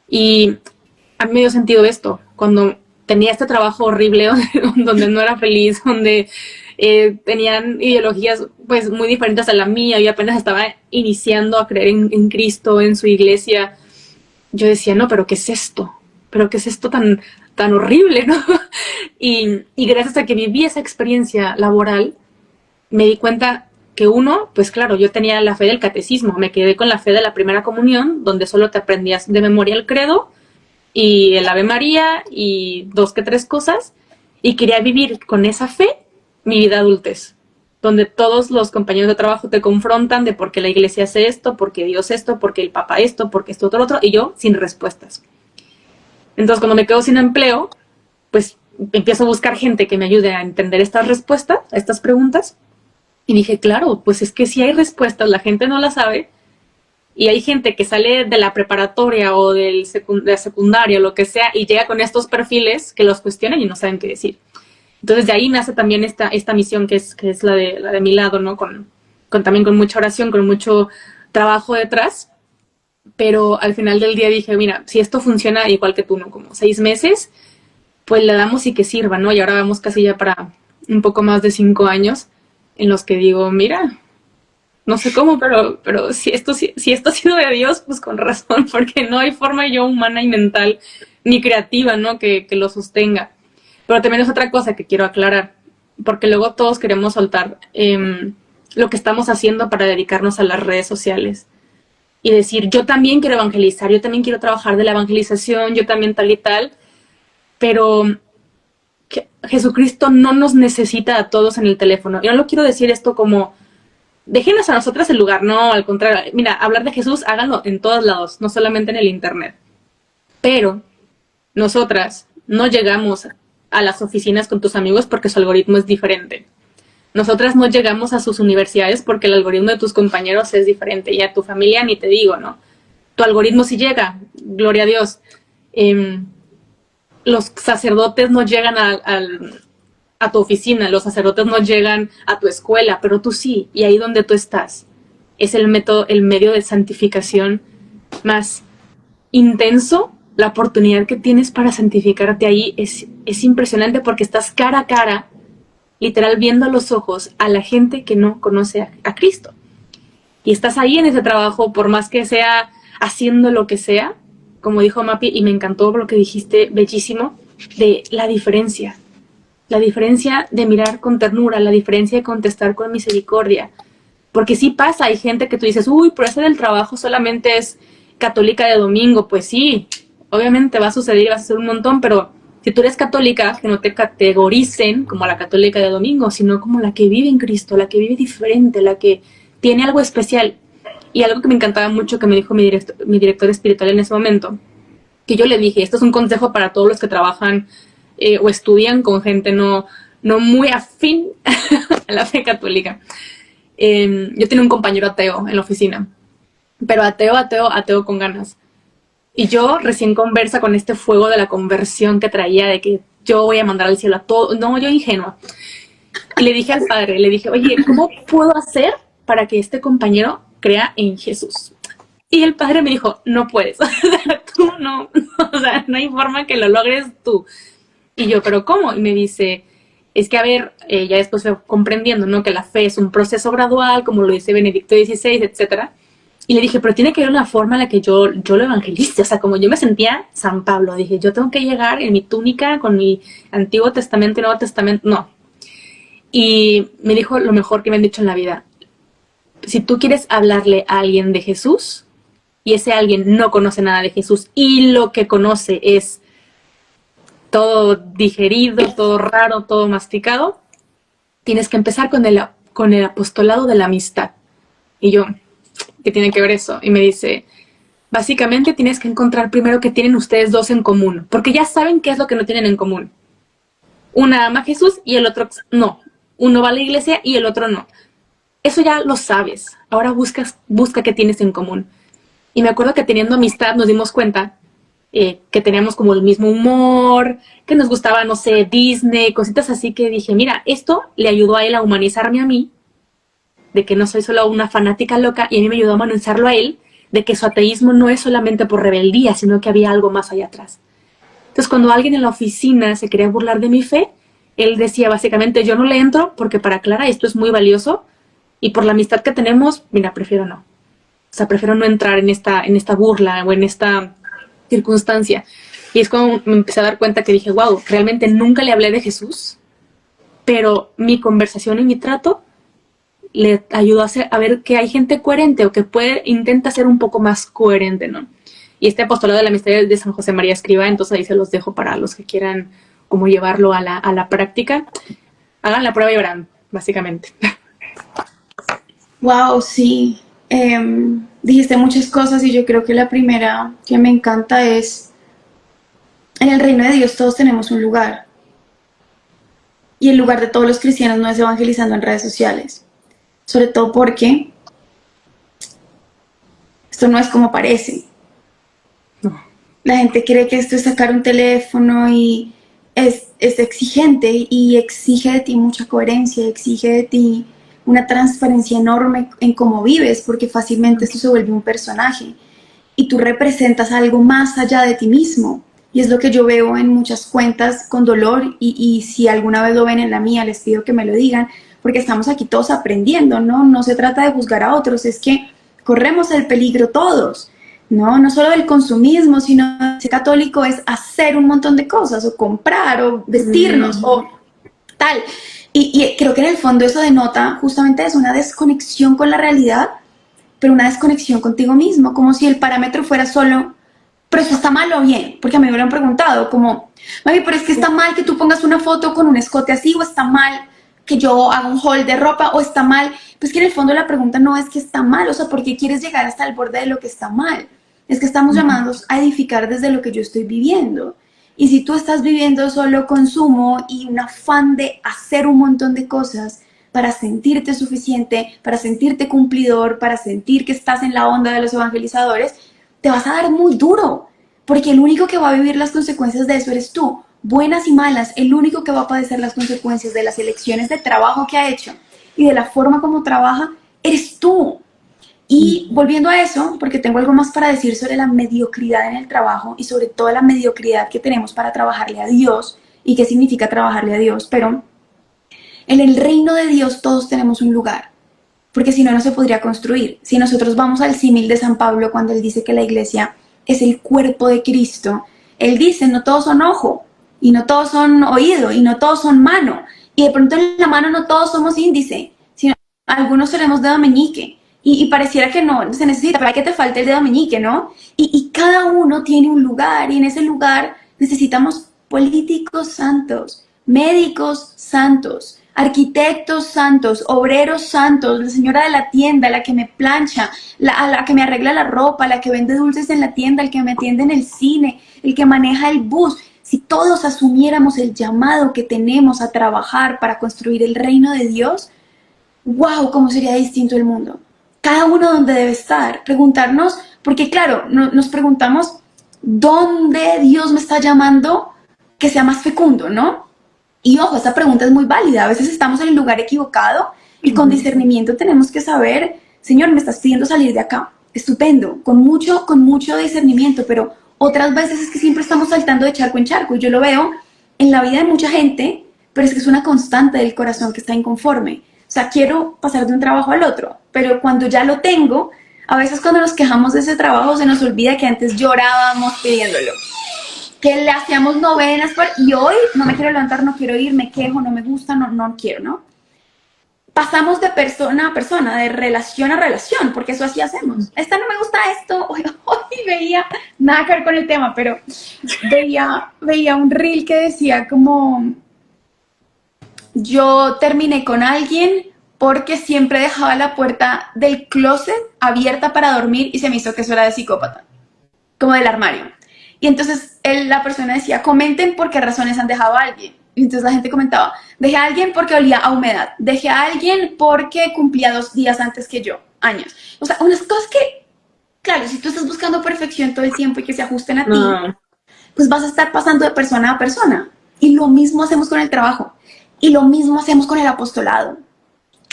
Y a mí me dio sentido esto, cuando tenía este trabajo horrible, donde no era feliz, donde tenían ideologías pues muy diferentes a la mía, y apenas estaba iniciando a creer en Cristo, en su iglesia. Yo decía, no, pero ¿qué es esto? ¿Pero qué es esto tan horrible, no? Y gracias a que viví esa experiencia laboral, me di cuenta que uno, pues claro, yo tenía la fe del catecismo, me quedé con la fe de la primera comunión, donde solo te aprendías de memoria el credo y el Ave María y 2 que 3 cosas, y quería vivir con esa fe mi vida adultez, donde todos los compañeros de trabajo te confrontan de por qué la iglesia hace esto, por qué Dios esto, por qué el Papa esto, por qué esto otro, y yo sin respuestas. Entonces, cuando me quedo sin empleo, pues empiezo a buscar gente que me ayude a entender estas respuestas, a estas preguntas. Y dije, claro, pues es que si hay respuestas, la gente no las sabe. Y hay gente que sale de la preparatoria o de la secundaria o lo que sea y llega con estos perfiles que los cuestionan y no saben qué decir. Entonces, de ahí nace también esta misión que es la de mi lado, ¿no? También con mucha oración, con mucho trabajo detrás. Pero al final del día dije, mira, si esto funciona igual que tú, ¿no? Como 6 meses, pues le damos y que sirva, ¿no? Y ahora vamos casi ya para un poco más de 5 años en los que digo, mira, no sé cómo, pero si esto ha sido de Dios, pues con razón, porque no hay forma yo humana y mental ni creativa, ¿no? Que lo sostenga. Pero también es otra cosa que quiero aclarar, porque luego todos queremos soltar lo que estamos haciendo para dedicarnos a las redes sociales y decir, yo también quiero evangelizar, yo también quiero trabajar de la evangelización, yo también tal y tal, pero Jesucristo no nos necesita a todos en el teléfono. Yo no lo quiero decir esto como, déjenos a nosotras el lugar, no, al contrario. Mira, hablar de Jesús, háganlo en todos lados, no solamente en el internet. Pero nosotras no llegamos a las oficinas con tus amigos porque su algoritmo es diferente. Nosotras no llegamos a sus universidades porque el algoritmo de tus compañeros es diferente, y a tu familia ni te digo, ¿no? Tu algoritmo sí llega, gloria a Dios. Los sacerdotes no llegan a tu oficina, los sacerdotes no llegan a tu escuela, pero tú sí, y ahí donde tú estás es el medio de santificación más intenso. La oportunidad que tienes para santificarte ahí es impresionante, porque estás cara a cara, literal viendo a los ojos a la gente que no conoce a Cristo, y estás ahí en ese trabajo, por más que sea haciendo lo que sea, como dijo Mapi, y me encantó lo que dijiste, bellísimo, de la diferencia de mirar con ternura, la diferencia de contestar con misericordia. Porque sí pasa, hay gente que tú dices, uy, pero ese del trabajo solamente es católica de domingo. Pues sí, obviamente va a suceder y va a suceder un montón, pero si tú eres católica, que no te categoricen como la católica de domingo, sino como la que vive en Cristo, la que vive diferente, la que tiene algo especial. Y algo que me encantaba mucho que me dijo mi director espiritual en ese momento, que yo le dije, esto es un consejo para todos los que trabajan o estudian con gente no muy afín a la fe católica. Yo tenía un compañero ateo en la oficina, pero ateo con ganas. Y yo recién conversa con este fuego de la conversión que traía, de que yo voy a mandar al cielo a todo. No, yo ingenua. Y le dije al padre, le dije, oye, ¿cómo puedo hacer para que este compañero crea en Jesús? Y el padre me dijo, no puedes. O sea, tú no, o sea, no hay forma que lo logres tú. Y yo, ¿pero cómo? Y me dice, es que a ver, ya después fue comprendiendo, ¿no? Que la fe es un proceso gradual, como lo dice Benedicto XVI, etcétera. Y le dije, pero tiene que haber una forma en la que yo lo evangelice. O sea, como yo me sentía San Pablo, dije, yo tengo que llegar en mi túnica con mi Antiguo Testamento y Nuevo Testamento. No. Y me dijo lo mejor que me han dicho en la vida. Si tú quieres hablarle a alguien de Jesús y ese alguien no conoce nada de Jesús y lo que conoce es todo digerido, todo raro, todo masticado, tienes que empezar con el apostolado de la amistad. Y yo, ¿qué tiene que ver eso? Y me dice, básicamente tienes que encontrar primero qué tienen ustedes dos en común, porque ya saben qué es lo que no tienen en común. Una ama a Jesús y el otro no. Uno va a la iglesia y el otro no. Eso ya lo sabes. Ahora busca qué tienes en común. Y me acuerdo que teniendo amistad nos dimos cuenta que teníamos como el mismo humor, que nos gustaba, no sé, Disney, cositas así, que dije, mira, esto le ayudó a él a humanizarme a mí, de que no soy solo una fanática loca, y a mí me ayudó a humanizarlo a él, de que su ateísmo no es solamente por rebeldía, sino que había algo más allá atrás. Entonces, cuando alguien en la oficina se quería burlar de mi fe, él decía básicamente, yo no le entro porque para Clara esto es muy valioso, y por la amistad que tenemos, mira, prefiero no. O sea, prefiero no entrar en esta burla o en esta circunstancia. Y es cuando me empecé a dar cuenta que dije, wow, realmente nunca le hablé de Jesús, pero mi conversación y mi trato le ayudó a ver que hay gente coherente o que intenta ser un poco más coherente, ¿no? Y este apostolado de la amistad de San José María Escrivá, entonces ahí se los dejo para los que quieran como llevarlo a la práctica. Hagan la prueba y verán, básicamente. Wow, sí. Dijiste muchas cosas y yo creo que la primera que me encanta es, en el reino de Dios todos tenemos un lugar. Y el lugar de todos los cristianos no es evangelizando en redes sociales. Sobre todo porque esto no es como parece. No. La gente cree que esto es sacar un teléfono y es exigente y exige de ti mucha coherencia, exige de ti una transparencia enorme en cómo vives, porque fácilmente esto se vuelve un personaje y tú representas algo más allá de ti mismo. Y es lo que yo veo en muchas cuentas con dolor y si alguna vez lo ven en la mía, les pido que me lo digan, porque estamos aquí todos aprendiendo, ¿no? No se trata de juzgar a otros, es que corremos el peligro todos, ¿no? No solo del consumismo, sino ser católico es hacer un montón de cosas, o comprar, o vestirnos, o tal. Y creo que en el fondo eso denota justamente es una desconexión con la realidad, pero una desconexión contigo mismo, como si el parámetro fuera solo, pero eso está mal o bien, porque a mí me lo han preguntado, como, mami, pero es que está mal que tú pongas una foto con un escote así, o está mal que yo haga un haul de ropa, o está mal, pues que en el fondo la pregunta no es que está mal, o sea, ¿por qué quieres llegar hasta el borde de lo que está mal? Es que estamos llamados a edificar desde lo que yo estoy viviendo. Y si tú estás viviendo solo consumo y un afán de hacer un montón de cosas para sentirte suficiente, para sentirte cumplidor, para sentir que estás en la onda de los evangelizadores, te vas a dar muy duro, porque el único que va a vivir las consecuencias de eso eres tú, buenas y malas. El único que va a padecer las consecuencias de las elecciones de trabajo que ha hecho y de la forma como trabaja, eres tú. Y volviendo a eso, porque tengo algo más para decir sobre la mediocridad en el trabajo y sobre toda la mediocridad que tenemos para trabajarle a Dios y qué significa trabajarle a Dios, pero en el reino de Dios todos tenemos un lugar, porque si no, no se podría construir. Si nosotros vamos al símil de San Pablo cuando él dice que la iglesia es el cuerpo de Cristo, él dice, no todos son ojo, y no todos son oído, y no todos son mano, y de pronto en la mano no todos somos índice, sino algunos seremos dedo meñique, y pareciera que no se necesita, para que te falte el dedo meñique, ¿no? Y cada uno tiene un lugar, y en ese lugar necesitamos políticos santos, médicos santos, arquitectos santos, obreros santos, la señora de la tienda, la que me plancha, la que me arregla la ropa, la que vende dulces en la tienda, el que me atiende en el cine, el que maneja el bus. Si todos asumiéramos el llamado que tenemos a trabajar para construir el reino de Dios, wow, cómo sería distinto el mundo. Cada uno donde debe estar, preguntarnos, porque claro, nos preguntamos, ¿dónde Dios me está llamando que sea más fecundo, no? Y ojo, esta pregunta es muy válida. A veces estamos en el lugar equivocado y con discernimiento tenemos que saber, Señor, me estás pidiendo salir de acá. Estupendo, con mucho discernimiento, pero otras veces es que siempre estamos saltando de charco en charco. Y yo lo veo en la vida de mucha gente, pero es que es una constante del corazón que está inconforme. O sea, quiero pasar de un trabajo al otro, pero cuando ya lo tengo, A veces cuando nos quejamos de ese trabajo se nos olvida que antes llorábamos pidiéndolo, que le hacíamos novenas y hoy no me quiero levantar, no quiero ir, me quejo, no me gusta, no quiero, ¿no? Pasamos de persona a persona, de relación a relación, porque eso así hacemos. Esta no me gusta esto, hoy veía, nada que ver con el tema, pero veía un reel que decía como, yo terminé con alguien porque siempre dejaba la puerta del closet abierta para dormir y se me hizo que eso era de psicópata, como del armario. Y entonces la persona decía, comenten por qué razones han dejado a alguien. Y entonces la gente comentaba, dejé a alguien porque olía a humedad, dejé a alguien porque cumplía 2 días antes que yo, años. O sea, unas cosas que, claro, si tú estás buscando perfección todo el tiempo y que se ajusten a ti, No. pues vas a estar pasando de persona a persona. Y lo mismo hacemos con el trabajo. Y lo mismo hacemos con el apostolado.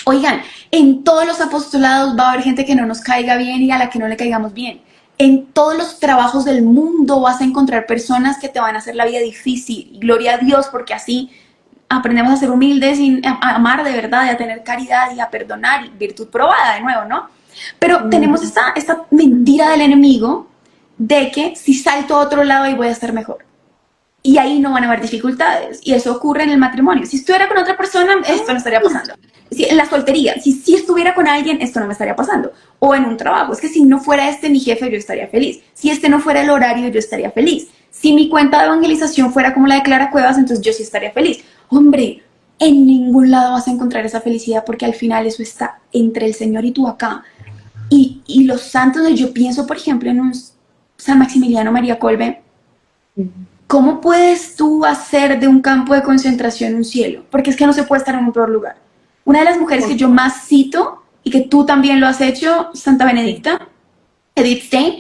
Oigan, en todos los apostolados va a haber gente que no nos caiga bien y a la que no le caigamos bien. En todos los trabajos del mundo vas a encontrar personas que te van a hacer la vida difícil. Gloria a Dios, porque así aprendemos a ser humildes y a amar de verdad, y a tener caridad y a perdonar, y virtud probada de nuevo, ¿no? Pero tenemos esta mentira del enemigo de que si salto a otro lado ahí voy a estar mejor. Y ahí no van a haber dificultades. Y eso ocurre en el matrimonio. Si estuviera con otra persona, esto no estaría pasando. Si, en la soltería, si estuviera con alguien, esto no me estaría pasando. O en un trabajo. Es que si no fuera este mi jefe, yo estaría feliz. Si este no fuera el horario, yo estaría feliz. Si mi cuenta de evangelización fuera como la de Clara Cuevas, entonces yo sí estaría feliz. Hombre, en ningún lado vas a encontrar esa felicidad porque al final eso está entre el Señor y tú acá. Y los santos, yo pienso, por ejemplo, en un San Maximiliano María Kolbe. ¿Cómo puedes tú hacer de un campo de concentración un cielo? Porque es que no se puede estar en un peor lugar. Una de las mujeres que yo más cito, y que tú también lo has hecho, Santa Benedicta, Edith Stein,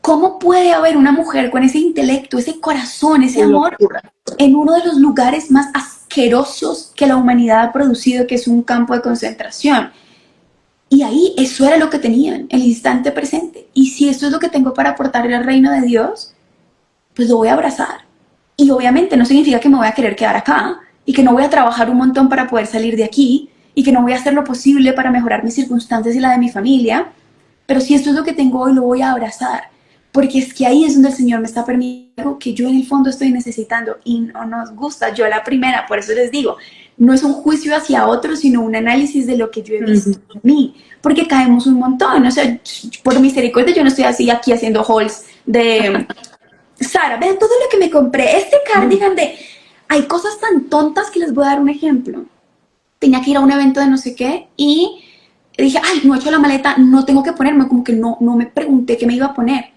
¿cómo puede haber una mujer con ese intelecto, ese corazón, ese amor, en uno de los lugares más asquerosos que la humanidad ha producido, que es un campo de concentración? Y ahí eso era lo que tenían, el instante presente. Y si esto es lo que tengo para aportarle al reino de Dios, pues lo voy a abrazar. Y obviamente no significa que me voy a querer quedar acá y que no voy a trabajar un montón para poder salir de aquí y que no voy a hacer lo posible para mejorar mis circunstancias y la de mi familia, pero si esto es lo que tengo hoy, lo voy a abrazar, porque es que ahí es donde el Señor me está permitiendo que yo en el fondo estoy necesitando y no nos gusta, yo la primera, por eso les digo, no es un juicio hacia otros, sino un análisis de lo que yo he visto en mí, porque caemos un montón, o sea, por misericordia yo no estoy así aquí haciendo hauls de Sara, vean todo lo que me compré. Este cardigan de... Hay cosas tan tontas que les voy a dar un ejemplo. Tenía que ir a un evento de no sé qué y dije, ay, no he hecho la maleta, no tengo que ponerme, como que no me pregunté qué me iba a poner.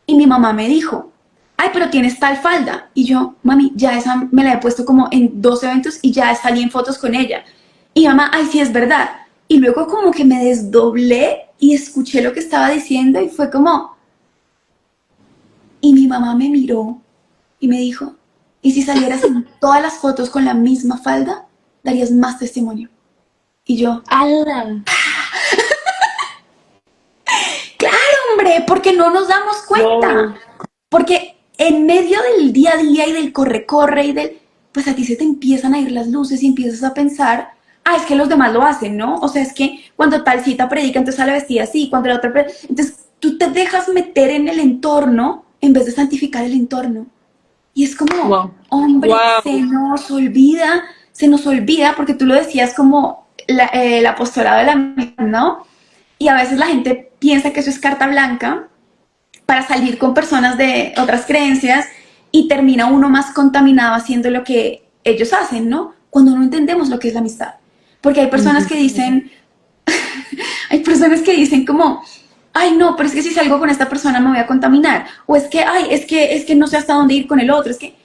Y mi mamá me dijo, ay, pero tienes tal falda. Y yo, mami, ya esa me la he puesto como en 2 eventos y ya salí en fotos con ella. Y mamá, ay, sí, es verdad. Y luego como que me desdoblé y escuché lo que estaba diciendo y fue como... Y mi mamá me miró y me dijo, ¿y si salieras en todas las fotos con la misma falda, darías más testimonio? Y yo, ¡Hala! claro, hombre, porque no nos damos cuenta. No. Porque en medio del día a día y del corre-corre y del... Pues a ti se te empiezan a ir las luces y empiezas a pensar, ah, es que los demás lo hacen, ¿no? O sea, es que cuando tal cita predica, entonces sale vestida así, cuando la otra... Entonces tú te dejas meter en el entorno en vez de santificar el entorno. Y es como, Wow. hombre, Wow. se nos olvida, porque tú lo decías como el apostolado de la amistad, ¿no? Y a veces la gente piensa que eso es carta blanca para salir con personas de otras creencias y termina uno más contaminado haciendo lo que ellos hacen, ¿no? Cuando no entendemos lo que es la amistad. Porque hay personas que dicen como, ay, no, pero es que si salgo con esta persona me voy a contaminar. O es que, ay, es que no sé hasta dónde ir con el otro. Es que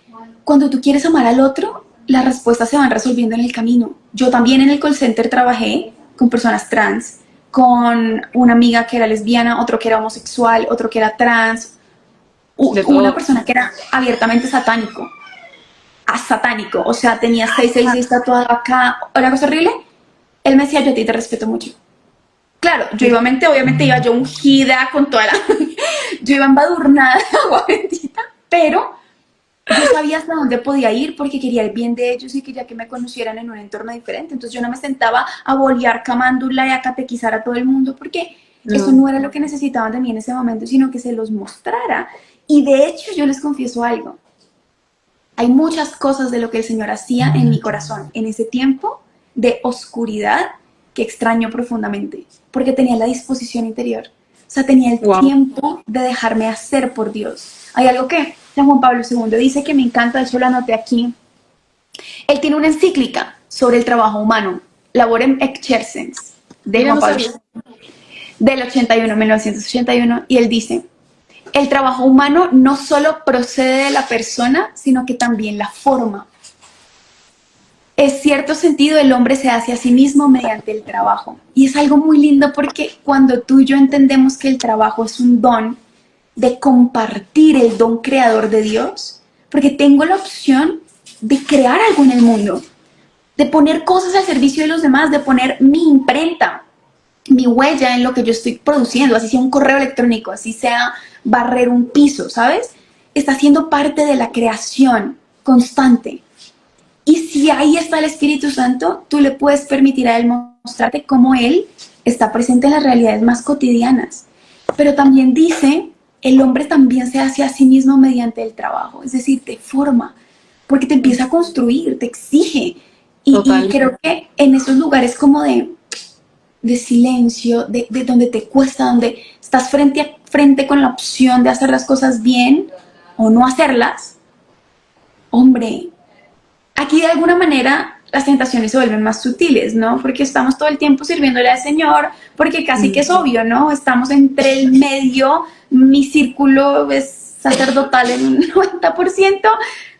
cuando tú quieres amar al otro, las respuestas se van resolviendo en el camino. Yo también en el call center trabajé con personas trans, con una amiga que era lesbiana, otro que era homosexual, otro que era trans, una persona que era abiertamente satánico, satánico, o sea, tenía 666 tatuado acá, una cosa horrible. Él me decía, yo a ti te respeto mucho. Claro, obviamente iba yo ungida con toda la... yo iba embadurnada de agua bendita, pero yo sabía hasta dónde podía ir porque quería el bien de ellos y quería que me conocieran en un entorno diferente. Entonces yo no me sentaba a bolear camándula y a catequizar a todo el mundo porque Eso No. no era lo que necesitaban de mí en ese momento, sino que se los mostrara. Y de hecho yo les confieso algo. Hay muchas cosas de lo que el Señor hacía en mi corazón en ese tiempo de oscuridad que extraño profundamente, porque tenía la disposición interior. O sea, tenía el Wow. tiempo de dejarme hacer por Dios. Hay algo que San Juan Pablo II dice que me encanta, de hecho lo anoté aquí. Él tiene una encíclica sobre el trabajo humano, Laborem Exercens, de Mira, Juan no Pablo sabía. II, del 81, 1981, y él dice, el trabajo humano no solo procede de la persona, sino que también la forma. En cierto sentido, el hombre se hace a sí mismo mediante el trabajo. Y es algo muy lindo porque cuando tú y yo entendemos que el trabajo es un don, de compartir el don creador de Dios, porque tengo la opción de crear algo en el mundo, de poner cosas al servicio de los demás, de poner mi imprenta, mi huella en lo que yo estoy produciendo, así sea un correo electrónico, así sea barrer un piso, ¿sabes? Está siendo parte de la creación constante. Y si ahí está el Espíritu Santo, tú le puedes permitir a Él mostrarte cómo Él está presente en las realidades más cotidianas. Pero también dice, el hombre también se hace a sí mismo mediante el trabajo, es decir, te forma, porque te empieza a construir, te exige. Y Total. creo que en esos lugares como de silencio, de donde te cuesta, donde estás frente a frente con la opción de hacer las cosas bien o no hacerlas, hombre, aquí de alguna manera las tentaciones se vuelven más sutiles, ¿no? Porque estamos todo el tiempo sirviéndole al Señor, porque casi que es obvio, ¿no? Estamos entre el medio, mi círculo es sacerdotal en un 90%,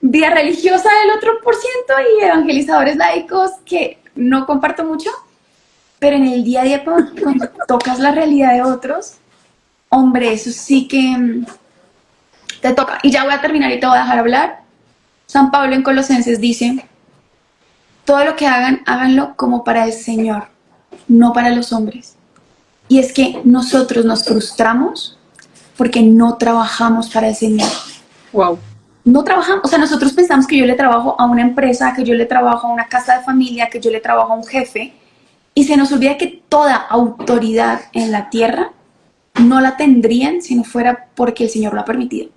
vida religiosa del otro por ciento y evangelizadores laicos que no comparto mucho, pero en el día a día cuando tocas la realidad de otros, hombre, eso sí que te toca. Y ya voy a terminar y te voy a dejar hablar. San Pablo en Colosenses dice, todo lo que hagan, háganlo como para el Señor, no para los hombres. Y es que nosotros nos frustramos porque no trabajamos para el Señor. Wow. No trabajamos, o sea, nosotros pensamos que yo le trabajo a una empresa, que yo le trabajo a una casa de familia, que yo le trabajo a un jefe, y se nos olvida que toda autoridad en la tierra no la tendrían si no fuera porque el Señor lo ha permitido.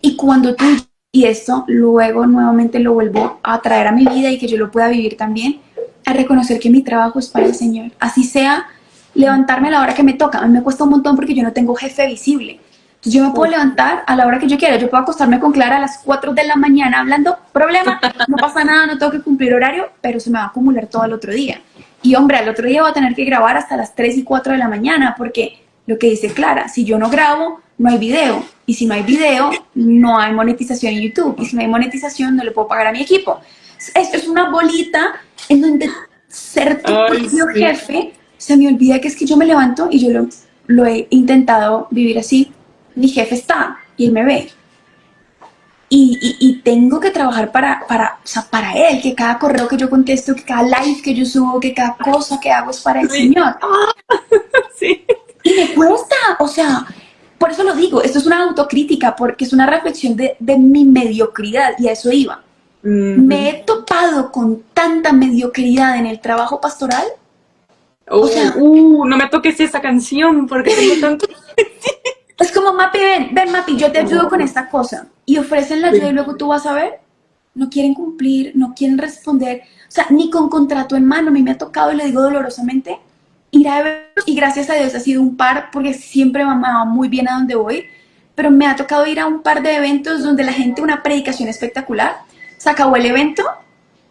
Y cuando tú, y esto luego nuevamente lo vuelvo a traer a mi vida y que yo lo pueda vivir también, a reconocer que mi trabajo es para el Señor. Así sea levantarme a la hora que me toca. A mí me cuesta un montón porque yo no tengo jefe visible. Entonces yo me puedo Uf. levantar a la hora que yo quiera. Yo puedo acostarme con Clara a las 4 de la mañana hablando, problema, no pasa nada, no tengo que cumplir horario, pero se me va a acumular todo el otro día. Y hombre, al otro día voy a tener que grabar hasta las 3 y 4 de la mañana porque lo que dice Clara, si yo no grabo, no hay video. Y si no hay video, no hay monetización en YouTube. Y si no hay monetización, no le puedo pagar a mi equipo. Es una bolita en donde ser tu Ay, propio sí. jefe, se me olvida que es que yo me levanto y yo lo he intentado vivir así. Mi jefe está y él me ve. Y tengo que trabajar o sea, para él, que cada correo que yo contesto, que cada live que yo subo, que cada cosa que hago es para el Sí. Señor. Sí. Y me cuesta, o sea, por eso lo digo, esto es una autocrítica, porque es una reflexión de mi mediocridad, y a eso iba. Me he topado con tanta mediocridad en el trabajo pastoral, o sea, No me toques esa canción porque tengo tanto. es como, Mapi, ven, Mapi, yo te ayudo con esta cosa, y ofrecen la ayuda y Sí. luego tú vas a ver, no quieren cumplir, no quieren responder, o sea, ni con contrato en mano. A mí me ha tocado, y lo digo dolorosamente, ir a eventos, y gracias a Dios ha sido un par, porque siempre me va muy bien a donde voy, pero me ha tocado ir a un par de eventos donde la gente, una predicación espectacular, se acabó el evento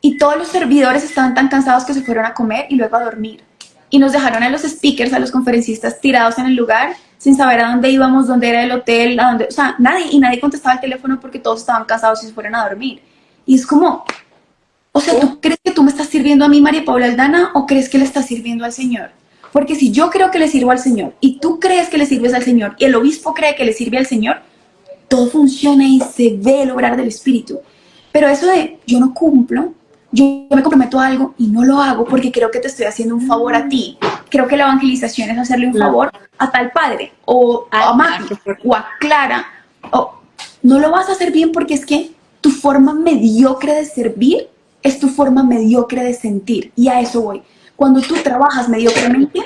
y todos los servidores estaban tan cansados que se fueron a comer y luego a dormir. Y nos dejaron a los speakers, a los conferencistas tirados en el lugar, sin saber a dónde íbamos, dónde era el hotel, a dónde, o sea, nadie contestaba el teléfono porque todos estaban cansados y se fueron a dormir. Y es como, o sea, Oh, ¿tú crees que tú me estás sirviendo a mí, María Paula Aldana, o crees que le estás sirviendo al Señor? Porque si yo creo que le sirvo al Señor y tú crees que le sirves al Señor y el obispo cree que le sirve al Señor, todo funciona y se ve el obrar del Espíritu. Pero eso de yo no cumplo, yo me comprometo a algo y no lo hago porque creo que te estoy haciendo un favor a ti. Creo que la evangelización es hacerle un claro. favor a tal padre o a Ah, Mapi qué fuerte. o a Clara. O, no lo vas a hacer bien porque es que tu forma mediocre de servir es tu forma mediocre de sentir. Y a eso voy. Cuando tú trabajas mediocremente,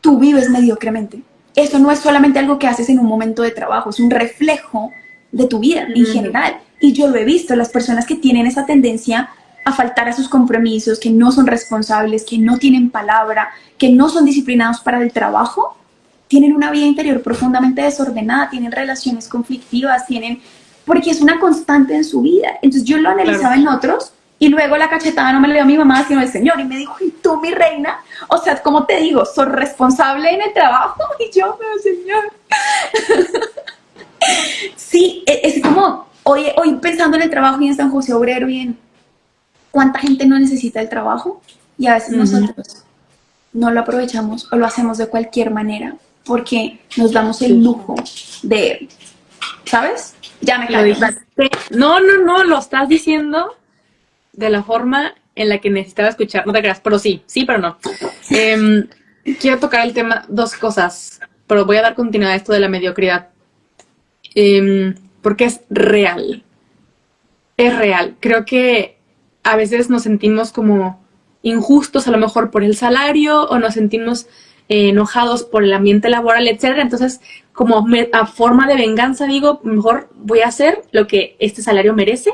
tú vives mediocremente. eso no es solamente algo que haces en un momento de trabajo, es un reflejo de tu vida en general. Y yo lo he visto, las personas que tienen esa tendencia a faltar a sus compromisos, que no son responsables, que no tienen palabra, que no son disciplinados para el trabajo, tienen una vida interior profundamente desordenada, tienen relaciones conflictivas, porque es una constante en su vida. Entonces yo lo analizaba en otros y luego la cachetada no me la dio mi mamá, sino el Señor, y me dijo, ¿y tú, mi reina? O sea, como te digo, ¿sos responsable en el trabajo? Y yo, pero Señor. Sí, es como hoy pensando en el trabajo y en San José Obrero y en cuánta gente no necesita el trabajo, y a veces nosotros no lo aprovechamos o lo hacemos de cualquier manera porque nos damos el lujo de, ¿sabes? Ya me callo. No, lo estás diciendo de la forma en la que necesitaba escuchar. No te creas, pero sí, pero no. Quiero tocar el tema, dos cosas, pero voy a dar continuidad a esto de la mediocridad. Porque es real. Es real. Creo que a veces nos sentimos como injustos, a lo mejor por el salario, o nos sentimos enojados por el ambiente laboral, etcétera. Entonces, como a forma de venganza, digo, mejor voy a hacer lo que este salario merece,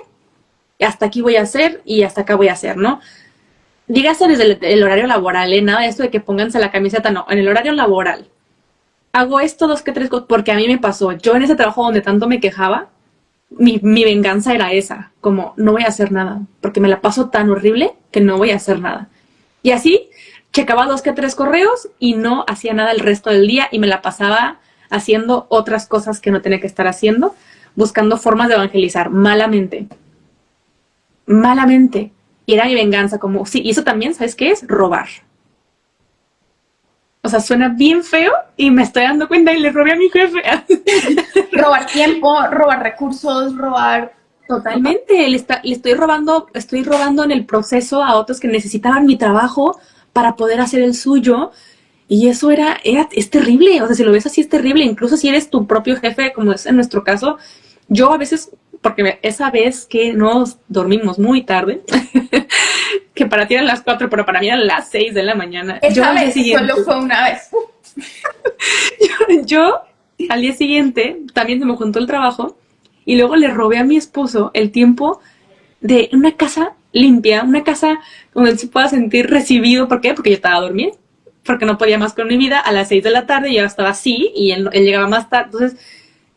hasta aquí voy a hacer y hasta acá voy a hacer, ¿no? Dígase desde el horario laboral, nada de esto de que pónganse la camiseta, no, en el horario laboral. Hago esto, 2 que 3 cosas, porque a mí me pasó. Yo en ese trabajo donde tanto me quejaba, mi venganza era esa, como no voy a hacer nada, porque me la paso tan horrible que no voy a hacer nada. Y así, checaba 2 que 3 correos y no hacía nada el resto del día y me la pasaba haciendo otras cosas que no tenía que estar haciendo, buscando formas de evangelizar, malamente. Malamente. Y era mi venganza, como, sí, y eso también, ¿sabes qué es? Robar. O sea, suena bien feo y me estoy dando cuenta y le robé a mi jefe. Robar tiempo, robar recursos, robar... Totalmente, le estoy robando en el proceso a otros que necesitaban mi trabajo para poder hacer el suyo. Y eso es terrible. O sea, si lo ves así es terrible. Incluso si eres tu propio jefe, como es en nuestro caso. Yo a veces, porque esa vez que nos dormimos muy tarde, que para ti eran las 4, pero para mí eran las 6 de la mañana. Esa vez solo fue una vez. Yo al día siguiente también se me juntó el trabajo y luego le robé a mi esposo el tiempo de una casa limpia, una casa donde él se pueda sentir recibido. ¿Por qué? Porque yo estaba dormida, porque no podía más con mi vida. A las 6 de la tarde yo estaba así y él llegaba más tarde. Entonces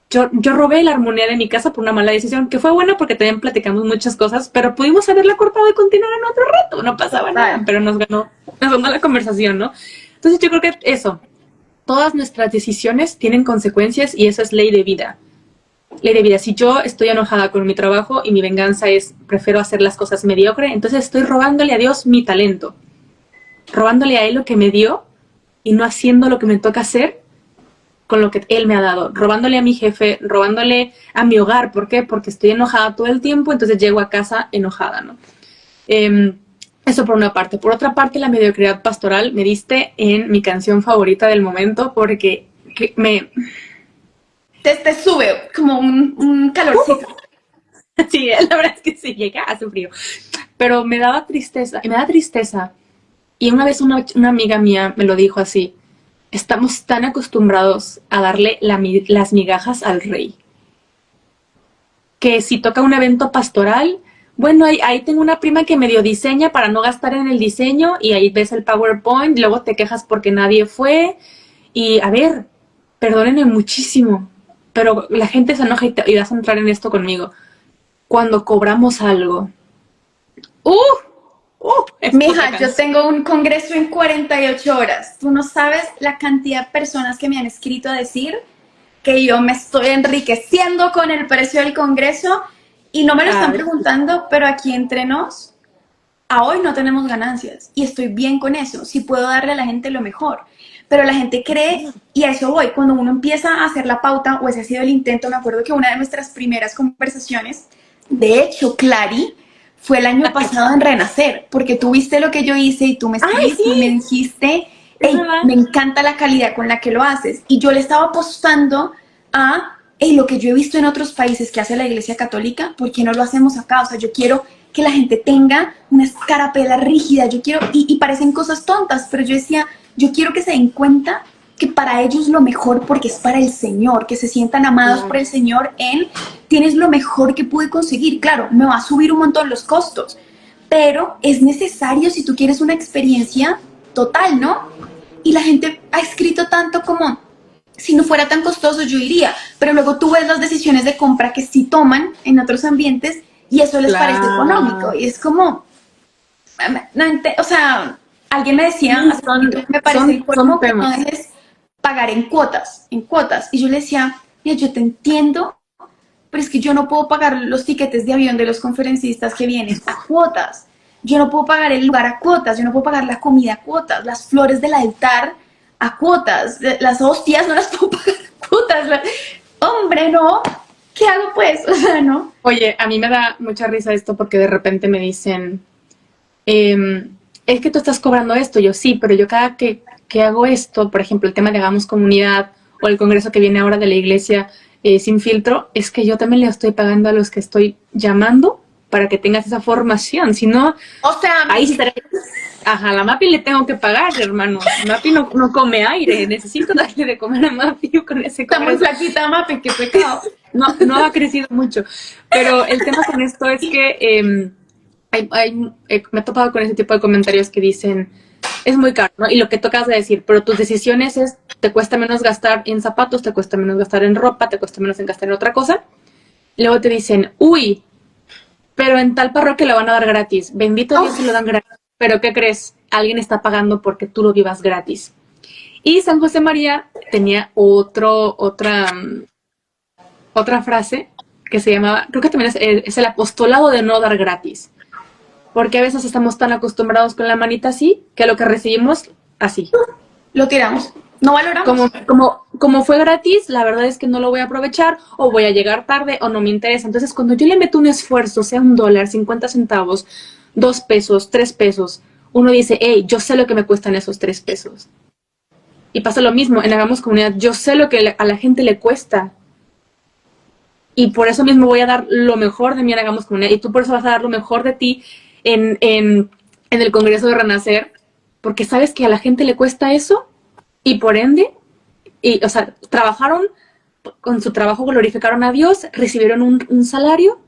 yo robé la armonía de mi casa por una mala decisión, que fue buena porque también platicamos muchas cosas, pero pudimos haberla cortado y continuar en otro rato, no pasaba nada, pero nos ganó la conversación, ¿no? Entonces yo creo que eso, todas nuestras decisiones tienen consecuencias y eso es ley de vida. Ley de vida. Si yo estoy enojada con mi trabajo y mi venganza es, prefiero hacer las cosas mediocre, entonces estoy robándole a Dios mi talento, robándole a Él lo que me dio y no haciendo lo que me toca hacer con lo que Él me ha dado, robándole a mi jefe, robándole a mi hogar. ¿Por qué? Porque estoy enojada todo el tiempo, entonces llego a casa enojada, ¿no? Eso por una parte. Por otra parte, la mediocridad pastoral me diste en mi canción favorita del momento porque Te sube como un calorcito. Sí, la verdad es que sí, llega a frío. Pero me da tristeza. Y una vez una amiga mía me lo dijo así: estamos tan acostumbrados a darle las migajas al rey, que si toca un evento pastoral, bueno, ahí tengo una prima que medio diseña para no gastar en el diseño, y ahí ves el PowerPoint, luego te quejas porque nadie fue, y a ver, perdónenme muchísimo, pero la gente se enoja y vas a entrar en esto conmigo. Cuando cobramos algo, mija, yo tengo un congreso en 48 horas. Tú no sabes la cantidad de personas que me han escrito a decir que yo me estoy enriqueciendo con el precio del congreso y no me lo están preguntando, pero aquí entre nos, a hoy no tenemos ganancias y estoy bien con eso. Sí puedo darle a la gente lo mejor, pero la gente cree, y a eso voy, cuando uno empieza a hacer la pauta, o ese ha sido el intento. Me acuerdo que una de nuestras primeras conversaciones, de hecho, Clary, fue el año pasado en Renacer, porque tú viste lo que yo hice y tú me escribiste y me dijiste, hey, me encanta la calidad con la que lo haces. Y yo le estaba apostando a lo que yo he visto en otros países que hace la Iglesia Católica, ¿por qué no lo hacemos acá? O sea, yo quiero que la gente tenga una escarapela rígida, yo quiero, y parecen cosas tontas, pero yo decía, yo quiero que se den cuenta que para ellos lo mejor, porque es para el Señor, que se sientan amados por el Señor, tienes lo mejor que pude conseguir. Claro, me va a subir un montón los costos, pero es necesario si tú quieres una experiencia total, ¿no? Y la gente ha escrito tanto como, si no fuera tan costoso yo iría, pero luego tú ves las decisiones de compra que sí toman en otros ambientes y eso les parece económico. Y es como, o sea, alguien me decía, Sí, hace poquito, me parece el son colmo que no temas. dejes pagar en cuotas, en cuotas. Y yo le decía, mira, yo te entiendo, pero es que yo no puedo pagar los tiquetes de avión de los conferencistas que vienen a cuotas. Yo no puedo pagar el lugar a cuotas, yo no puedo pagar la comida a cuotas, las flores del altar a cuotas, las hostias no las puedo pagar a cuotas. Hombre, no, ¿qué hago pues? O sea, no. Oye, a mí me da mucha risa esto porque de repente me dicen, es que tú estás cobrando esto. Yo sí, pero yo cada que hago esto, por ejemplo, el tema de Hagamos Comunidad o el congreso que viene ahora de la iglesia Sin Filtro, es que yo también le estoy pagando a los que estoy llamando para que tengas esa formación. Si no, O sea, ahí sí estaré. Ajá, a la Mapi le tengo que pagar, hermano. Mapi no come aire. Necesito darle de comer a Mapi con ese está muy congreso. flaquita, Mapi, qué pecado. No ha crecido mucho. Pero el tema con esto es que me he topado con ese tipo de comentarios que dicen, es muy caro, ¿no? Y lo que tocas de decir, pero tus decisiones es, te cuesta menos gastar en zapatos, te cuesta menos gastar en ropa, te cuesta menos en gastar en otra cosa. Luego te dicen, uy, pero en tal parroquia lo van a dar gratis. Bendito Dios si lo dan gratis. Pero ¿qué crees? Alguien está pagando porque tú lo vivas gratis. Y San José María tenía otra frase que se llamaba, creo que también es el apostolado de no dar gratis. Porque a veces estamos tan acostumbrados con la manita así, que lo que recibimos, así. Lo tiramos, no valoramos. Como fue gratis, la verdad es que no lo voy a aprovechar, o voy a llegar tarde, o no me interesa. Entonces, cuando yo le meto un esfuerzo, sea $1, 50 centavos, 2 pesos, 3 pesos, uno dice, hey, yo sé lo que me cuestan esos 3 pesos. Y pasa lo mismo, en Hagamos Comunidad, yo sé lo que a la gente le cuesta. Y por eso mismo voy a dar lo mejor de mí en Hagamos Comunidad. Y tú por eso vas a dar lo mejor de ti en el Congreso de Renacer, porque sabes que a la gente le cuesta eso y por ende, o sea, trabajaron con su trabajo, glorificaron a Dios, recibieron un salario,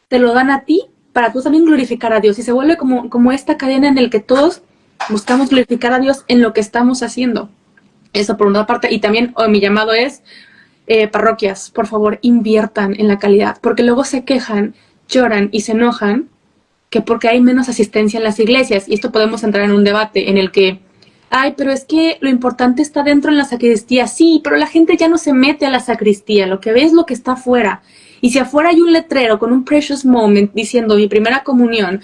te lo dan a ti para tú también glorificar a Dios y se vuelve como esta cadena en el que todos buscamos glorificar a Dios en lo que estamos haciendo. Eso por una parte. Y también mi llamado es, parroquias, por favor, inviertan en la calidad, porque luego se quejan, lloran y se enojan que porque hay menos asistencia en las iglesias. Y esto podemos entrar en un debate en el que, ay, pero es que lo importante está dentro en la sacristía. Sí, pero la gente ya no se mete a la sacristía, lo que ve es lo que está afuera. Y si afuera hay un letrero con un precious moment diciendo mi primera comunión,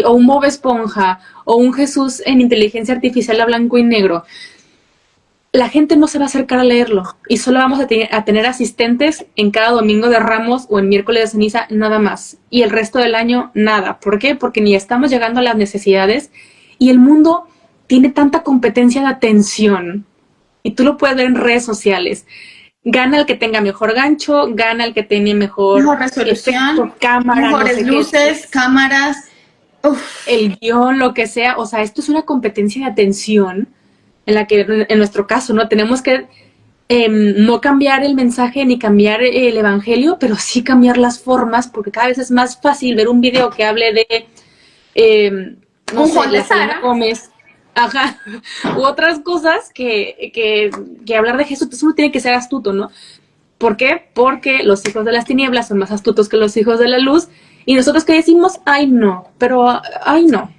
o un Bob Esponja, o un Jesús en inteligencia artificial a blanco y negro, la gente no se va a acercar a leerlo y solo vamos a tener asistentes en cada domingo de Ramos o en miércoles de ceniza, nada más. Y el resto del año, nada. ¿Por qué? Porque ni estamos llegando a las necesidades y el mundo tiene tanta competencia de atención. Y tú lo puedes ver en redes sociales. Gana el que tenga mejor gancho, gana el que tenga mejor resolución, efecto, cámara, mejores no sé luces, qué, cámaras. Uf. el guión, lo que sea. O sea, esto es una competencia de atención en la que, en nuestro caso, ¿no? Tenemos que no cambiar el mensaje ni cambiar el evangelio, pero sí cambiar las formas, porque cada vez es más fácil ver un video que hable de, no Un sé, Juan de la Selena Sara. Gómez, ajá, u otras cosas que hablar de Jesús. Entonces uno tiene que ser astuto, ¿no? ¿Por qué? Porque los hijos de las tinieblas son más astutos que los hijos de la luz, y nosotros que decimos, ay no, pero ay no,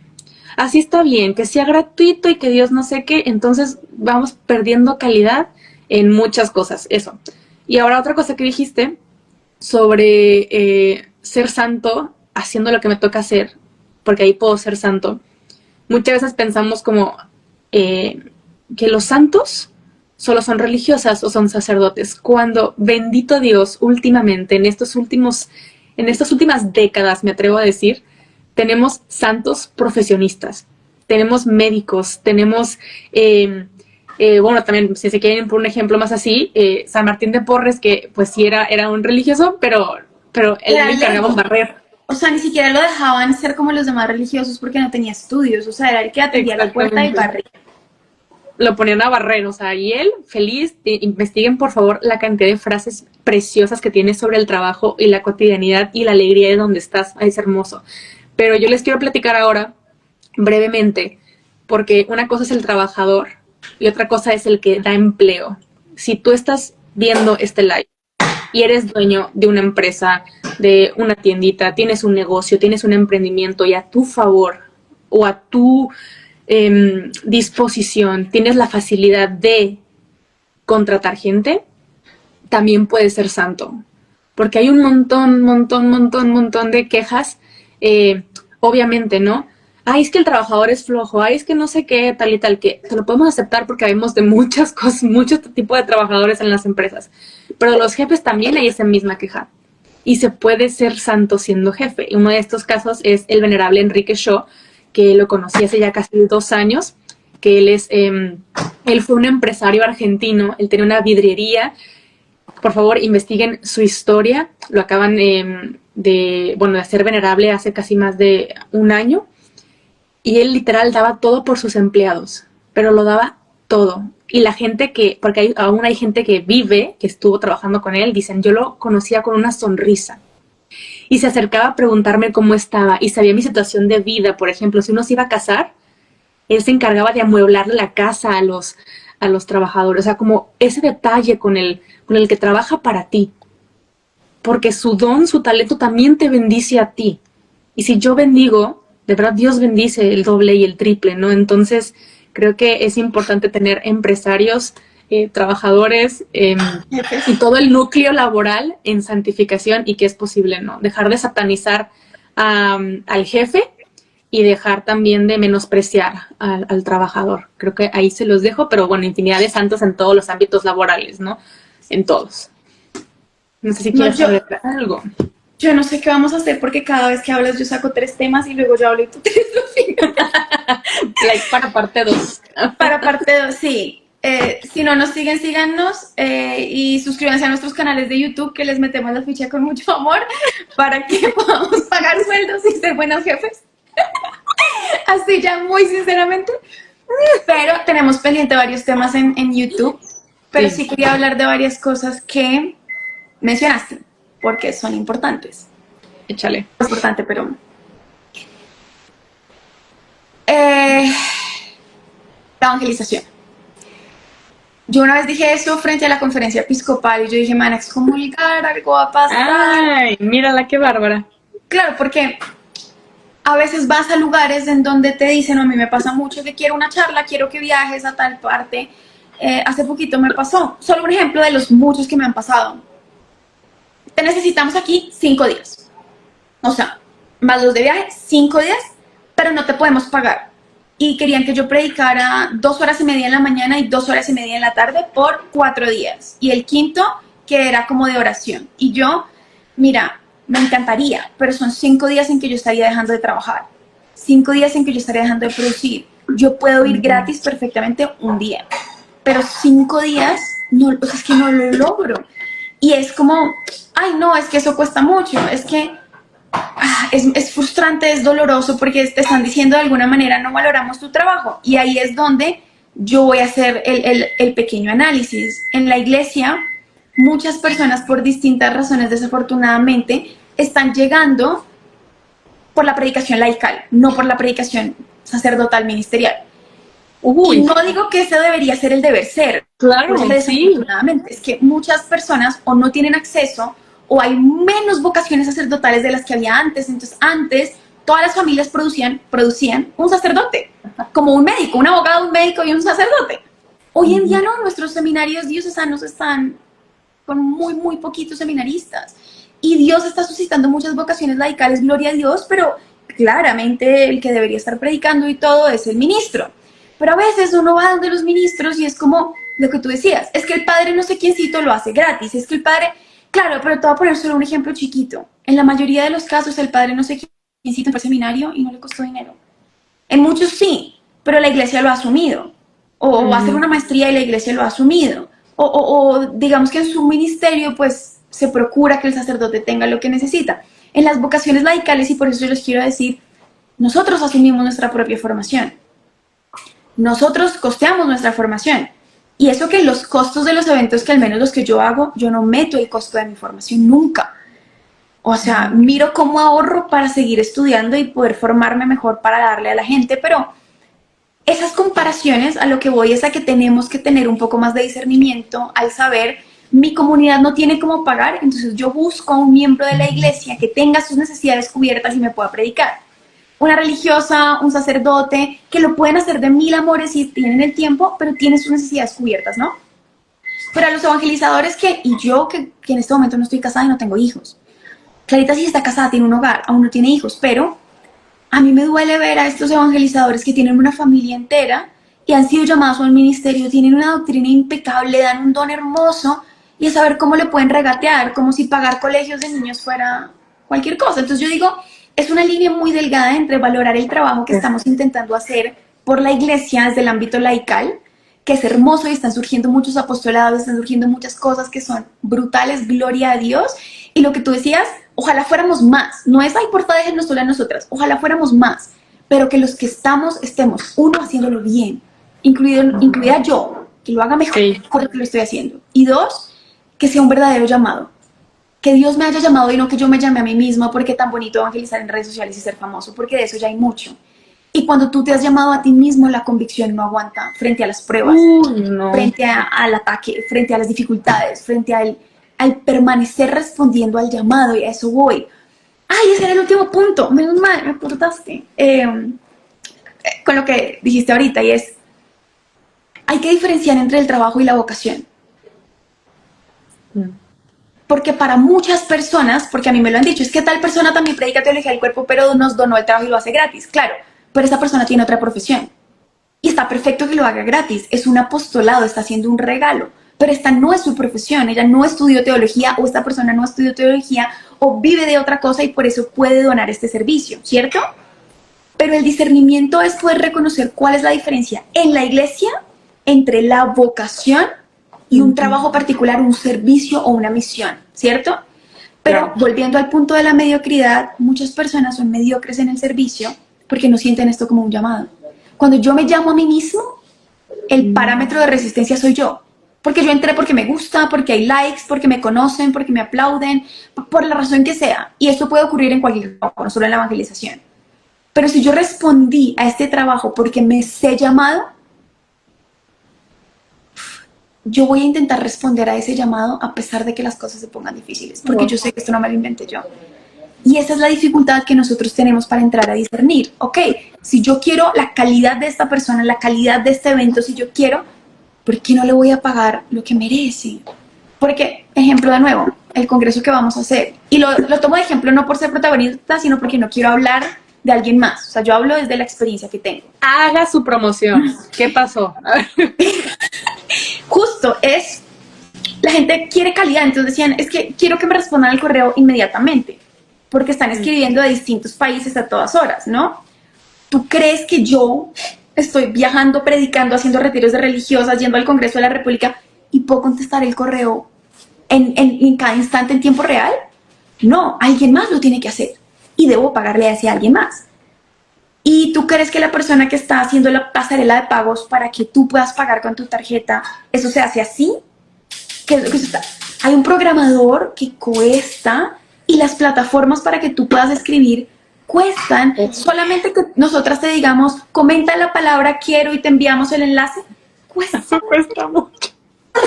así está bien, que sea gratuito y que Dios no sé qué, entonces vamos perdiendo calidad en muchas cosas, eso. Y ahora otra cosa que dijiste sobre ser santo haciendo lo que me toca hacer, porque ahí puedo ser santo. Muchas veces pensamos como que los santos solo son religiosas o son sacerdotes, cuando, bendito Dios, últimamente, en estas últimas décadas, me atrevo a decir, tenemos santos profesionistas, tenemos médicos, tenemos, bueno, también, si se quieren por un ejemplo más así, San Martín de Porres, que pues sí era un religioso, pero él le encargaba barrer. O sea, ni siquiera lo dejaban ser como los demás religiosos porque no tenía estudios. O sea, era el que atendía la puerta y barría. lo ponían a barrer, o sea, y él feliz. Investiguen por favor la cantidad de frases preciosas que tiene sobre el trabajo y la cotidianidad y la alegría de donde estás. Es hermoso. Pero yo les quiero platicar ahora brevemente, porque una cosa es el trabajador y otra cosa es el que da empleo. Si tú estás viendo este live y eres dueño de una empresa, de una tiendita, tienes un negocio, tienes un emprendimiento y a tu favor o a tu disposición tienes la facilidad de contratar gente, también puedes ser santo. Porque hay un montón de quejas, obviamente, ¿no? Ay, es que el trabajador es flojo, ay, es que no sé qué, tal y tal, que se lo podemos aceptar porque vemos de muchas cosas, muchos tipos de trabajadores en las empresas. Pero de los jefes también hay esa misma queja. Y se puede ser santo siendo jefe. Y uno de estos casos es el venerable Enrique Shaw, que lo conocí hace ya casi 2 años, que él fue un empresario argentino, él tenía una vidriería. Por favor, investiguen su historia. Lo acaban de hacer venerable hace casi más de 1 año. Y él literal daba todo por sus empleados, pero lo daba todo. Y la gente porque aún hay gente que vive, que estuvo trabajando con él, dicen, yo lo conocía con una sonrisa. Y se acercaba a preguntarme cómo estaba y sabía mi situación de vida. Por ejemplo, si uno se iba a casar, él se encargaba de amueblarle la casa a los trabajadores. O sea, como ese detalle con el que trabaja para ti. Porque su don, su talento también te bendice a ti. Y si yo bendigo, de verdad Dios bendice el doble y el triple, ¿no? Entonces, creo que es importante tener empresarios, trabajadores y todo el núcleo laboral en santificación y que es posible, ¿no? Dejar de satanizar al jefe y dejar también de menospreciar al trabajador. Creo que ahí se los dejo, pero bueno, infinidad de santos en todos los ámbitos laborales, ¿no? En todos. No sé si quieres saber algo. Yo no sé qué vamos a hacer porque cada vez que hablas yo saco 3 temas y luego yo hablo y tú tienes los finales. Like para parte 2. Para parte 2, sí. Si no nos siguen, síganos y suscríbanse a nuestros canales de YouTube que les metemos la ficha con mucho amor para que podamos pagar sueldos y ser buenos jefes. Así ya muy sinceramente. Pero tenemos pendiente varios temas en YouTube, pero sí quería hablar de varias cosas que mencionaste porque son importantes. Échale. Es importante, pero... la evangelización. Yo una vez dije eso frente a la conferencia episcopal y yo dije, man, excomulgar, algo va a pasar. Ay, mírala, qué bárbara. Claro, porque a veces vas a lugares en donde te dicen, a mí me pasa mucho que quiero una charla, quiero que viajes a tal parte. Hace poquito me pasó, solo un ejemplo de los muchos que me han pasado. Te necesitamos aquí 5 días. O sea, más los de viaje, 5 días, pero no te podemos pagar. Y querían que yo predicara 2 horas y media en la mañana y 2 horas y media en la tarde por 4 días. Y el quinto, que era como de oración. Y yo, mira, me encantaría, pero son 5 días en que yo estaría dejando de trabajar. 5 días en que yo estaría dejando de producir. Yo puedo ir gratis perfectamente un día, pero 5 días, no, o sea, es que no lo logro. Y es como, ay, no, es que eso cuesta mucho, es que es frustrante, es doloroso porque te están diciendo de alguna manera no valoramos tu trabajo. Y ahí es donde yo voy a hacer el pequeño análisis. En la iglesia, muchas personas por distintas razones, desafortunadamente, están llegando por la predicación laical, no por la predicación sacerdotal ministerial. Y no digo que ese debería ser el deber ser. Claro, desafortunadamente, es que muchas personas o no tienen acceso o hay menos vocaciones sacerdotales de las que había antes. Entonces, antes todas las familias producían un sacerdote, como un médico, un abogado, un médico y un sacerdote. Hoy en día no, nuestros seminarios diocesanos están con muy poquitos seminaristas. Y Dios está suscitando muchas vocaciones laicales, gloria a Dios, pero claramente el que debería estar predicando y todo es el ministro. Pero a veces uno va donde los ministros y es como lo que tú decías, es que el padre no sé quiéncito lo hace gratis, es que el padre, claro, pero te voy a poner solo un ejemplo chiquito. En la mayoría de los casos el padre no sé quiéncito fue al seminario y no le costó dinero. En muchos sí, pero la iglesia lo ha asumido. O va a hacer una maestría y la iglesia lo ha asumido. O digamos que en su ministerio pues se procura que el sacerdote tenga lo que necesita. En las vocaciones laicales, y por eso yo les quiero decir, nosotros asumimos nuestra propia formación. Nosotros costeamos nuestra formación. Y eso que los costos de los eventos, que al menos los que yo hago, yo no meto el costo de mi formación nunca. O sea, miro cómo ahorro para seguir estudiando y poder formarme mejor para darle a la gente, pero esas comparaciones a lo que voy es a que tenemos que tener un poco más de discernimiento al saber mi comunidad no tiene cómo pagar, entonces yo busco a un miembro de la iglesia que tenga sus necesidades cubiertas y me pueda predicar. Una religiosa, un sacerdote, que lo pueden hacer de mil amores si tienen el tiempo, pero tienen sus necesidades cubiertas, ¿no? Pero a los evangelizadores y yo que en este momento no estoy casada y no tengo hijos. Clarita sí está casada, tiene un hogar, aún no tiene hijos, pero a mí me duele ver a estos evangelizadores que tienen una familia entera y han sido llamados a un ministerio, tienen una doctrina impecable, dan un don hermoso y es saber cómo le pueden regatear, como si pagar colegios de niños fuera cualquier cosa. Entonces yo digo, es una línea muy delgada entre valorar el trabajo que estamos intentando hacer por la iglesia desde el ámbito laical, que es hermoso y están surgiendo muchos apostolados, están surgiendo muchas cosas que son brutales, gloria a Dios. Y lo que tú decías, ojalá fuéramos más. No es, ay, por favor, déjenos solo a nosotras. Ojalá fuéramos más. Pero que los que estemos, uno, haciéndolo bien, incluida yo, que lo haga mejor de lo que lo estoy haciendo. Y dos, que sea un verdadero llamado. Que Dios me haya llamado y no que yo me llame a mí misma porque tan bonito evangelizar en redes sociales y ser famoso, porque de eso ya hay mucho. Y cuando tú te has llamado a ti mismo, la convicción no aguanta frente a las pruebas, No. frente al ataque, frente a las dificultades, frente al permanecer respondiendo al llamado, y a eso voy. Ay, ese era el último punto, menos mal, me cortaste. Con lo que dijiste ahorita, y es, hay que diferenciar entre el trabajo y la vocación. Porque para muchas personas, porque a mí me lo han dicho, es que tal persona también predica teología del cuerpo, pero nos donó el trabajo y lo hace gratis. Claro, pero esa persona tiene otra profesión. Y está perfecto que lo haga gratis. Es un apostolado, está haciendo un regalo. Pero esta no es su profesión. Ella no estudió teología, o esta persona no estudió teología, o vive de otra cosa y por eso puede donar este servicio, ¿cierto? Pero el discernimiento es poder reconocer cuál es la diferencia en la iglesia entre la vocación y un trabajo particular, un servicio o una misión, ¿cierto? Pero volviendo al punto de la mediocridad, muchas personas son mediocres en el servicio porque no sienten esto como un llamado. Cuando yo me llamo a mí mismo, el parámetro de resistencia soy yo. Porque yo entré porque me gusta, porque hay likes, porque me conocen, porque me aplauden, por la razón que sea. Y esto puede ocurrir en cualquier trabajo, no solo en la evangelización. Pero si yo respondí a este trabajo porque me sé llamado, yo voy a intentar responder a ese llamado a pesar de que las cosas se pongan difíciles, porque yo sé que esto no me lo inventé yo. Y esa es la dificultad que nosotros tenemos para entrar a discernir. Ok, si yo quiero la calidad de esta persona, la calidad de este evento, si yo quiero, ¿por qué no le voy a pagar lo que merece? Porque, ejemplo de nuevo, el congreso que vamos a hacer, y lo tomo de ejemplo no por ser protagonista, sino porque no quiero hablar de alguien más. O sea, yo hablo desde la experiencia que tengo. Haga su promoción. ¿Qué pasó? Justo es, la gente quiere calidad, entonces decían, es que quiero que me respondan al correo inmediatamente, porque están escribiendo de distintos países a todas horas, ¿no? ¿Tú crees que yo estoy viajando, predicando, haciendo retiros de religiosas, yendo al Congreso de la República y puedo contestar el correo en cada instante en tiempo real? No, alguien más lo tiene que hacer y debo pagarle a ese alguien más. ¿Y tú crees que la persona que está haciendo la pasarela de pagos para que tú puedas pagar con tu tarjeta, eso se hace así? ¿Qué es lo que está? Hay un programador que cuesta y las plataformas para que tú puedas escribir cuestan. Solamente que nosotras te digamos, comenta la palabra quiero y te enviamos el enlace. Cuesta. Eso cuesta mucho. No.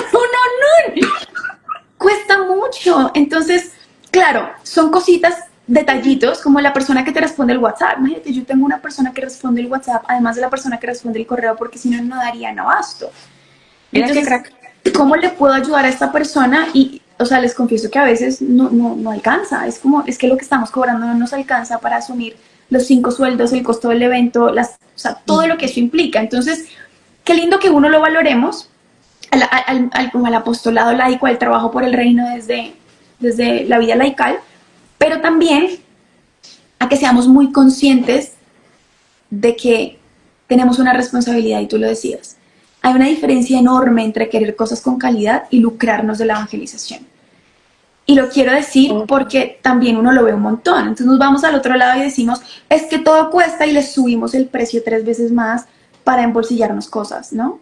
Cuesta mucho. Entonces, claro, son cositas, detallitos, como la persona que te responde el WhatsApp. Imagínate, yo tengo una persona que responde el WhatsApp, además de la persona que responde el correo, porque si no, no darían abasto. Entonces, ¿cómo le puedo ayudar a esta persona? Y, o sea, les confieso que a veces no alcanza. Es como, es que lo que estamos cobrando no nos alcanza para asumir los 5 sueldos, el costo del evento, o sea, todo lo que eso implica. Entonces, qué lindo que uno lo valoremos como al apostolado laico, al trabajo por el reino desde la vida laical, pero también a que seamos muy conscientes de que tenemos una responsabilidad, y tú lo decías. Hay una diferencia enorme entre querer cosas con calidad y lucrarnos de la evangelización. Y lo quiero decir porque también uno lo ve un montón. Entonces nos vamos al otro lado y decimos, es que todo cuesta y le subimos el precio 3 veces más para embolsillarnos cosas, ¿no?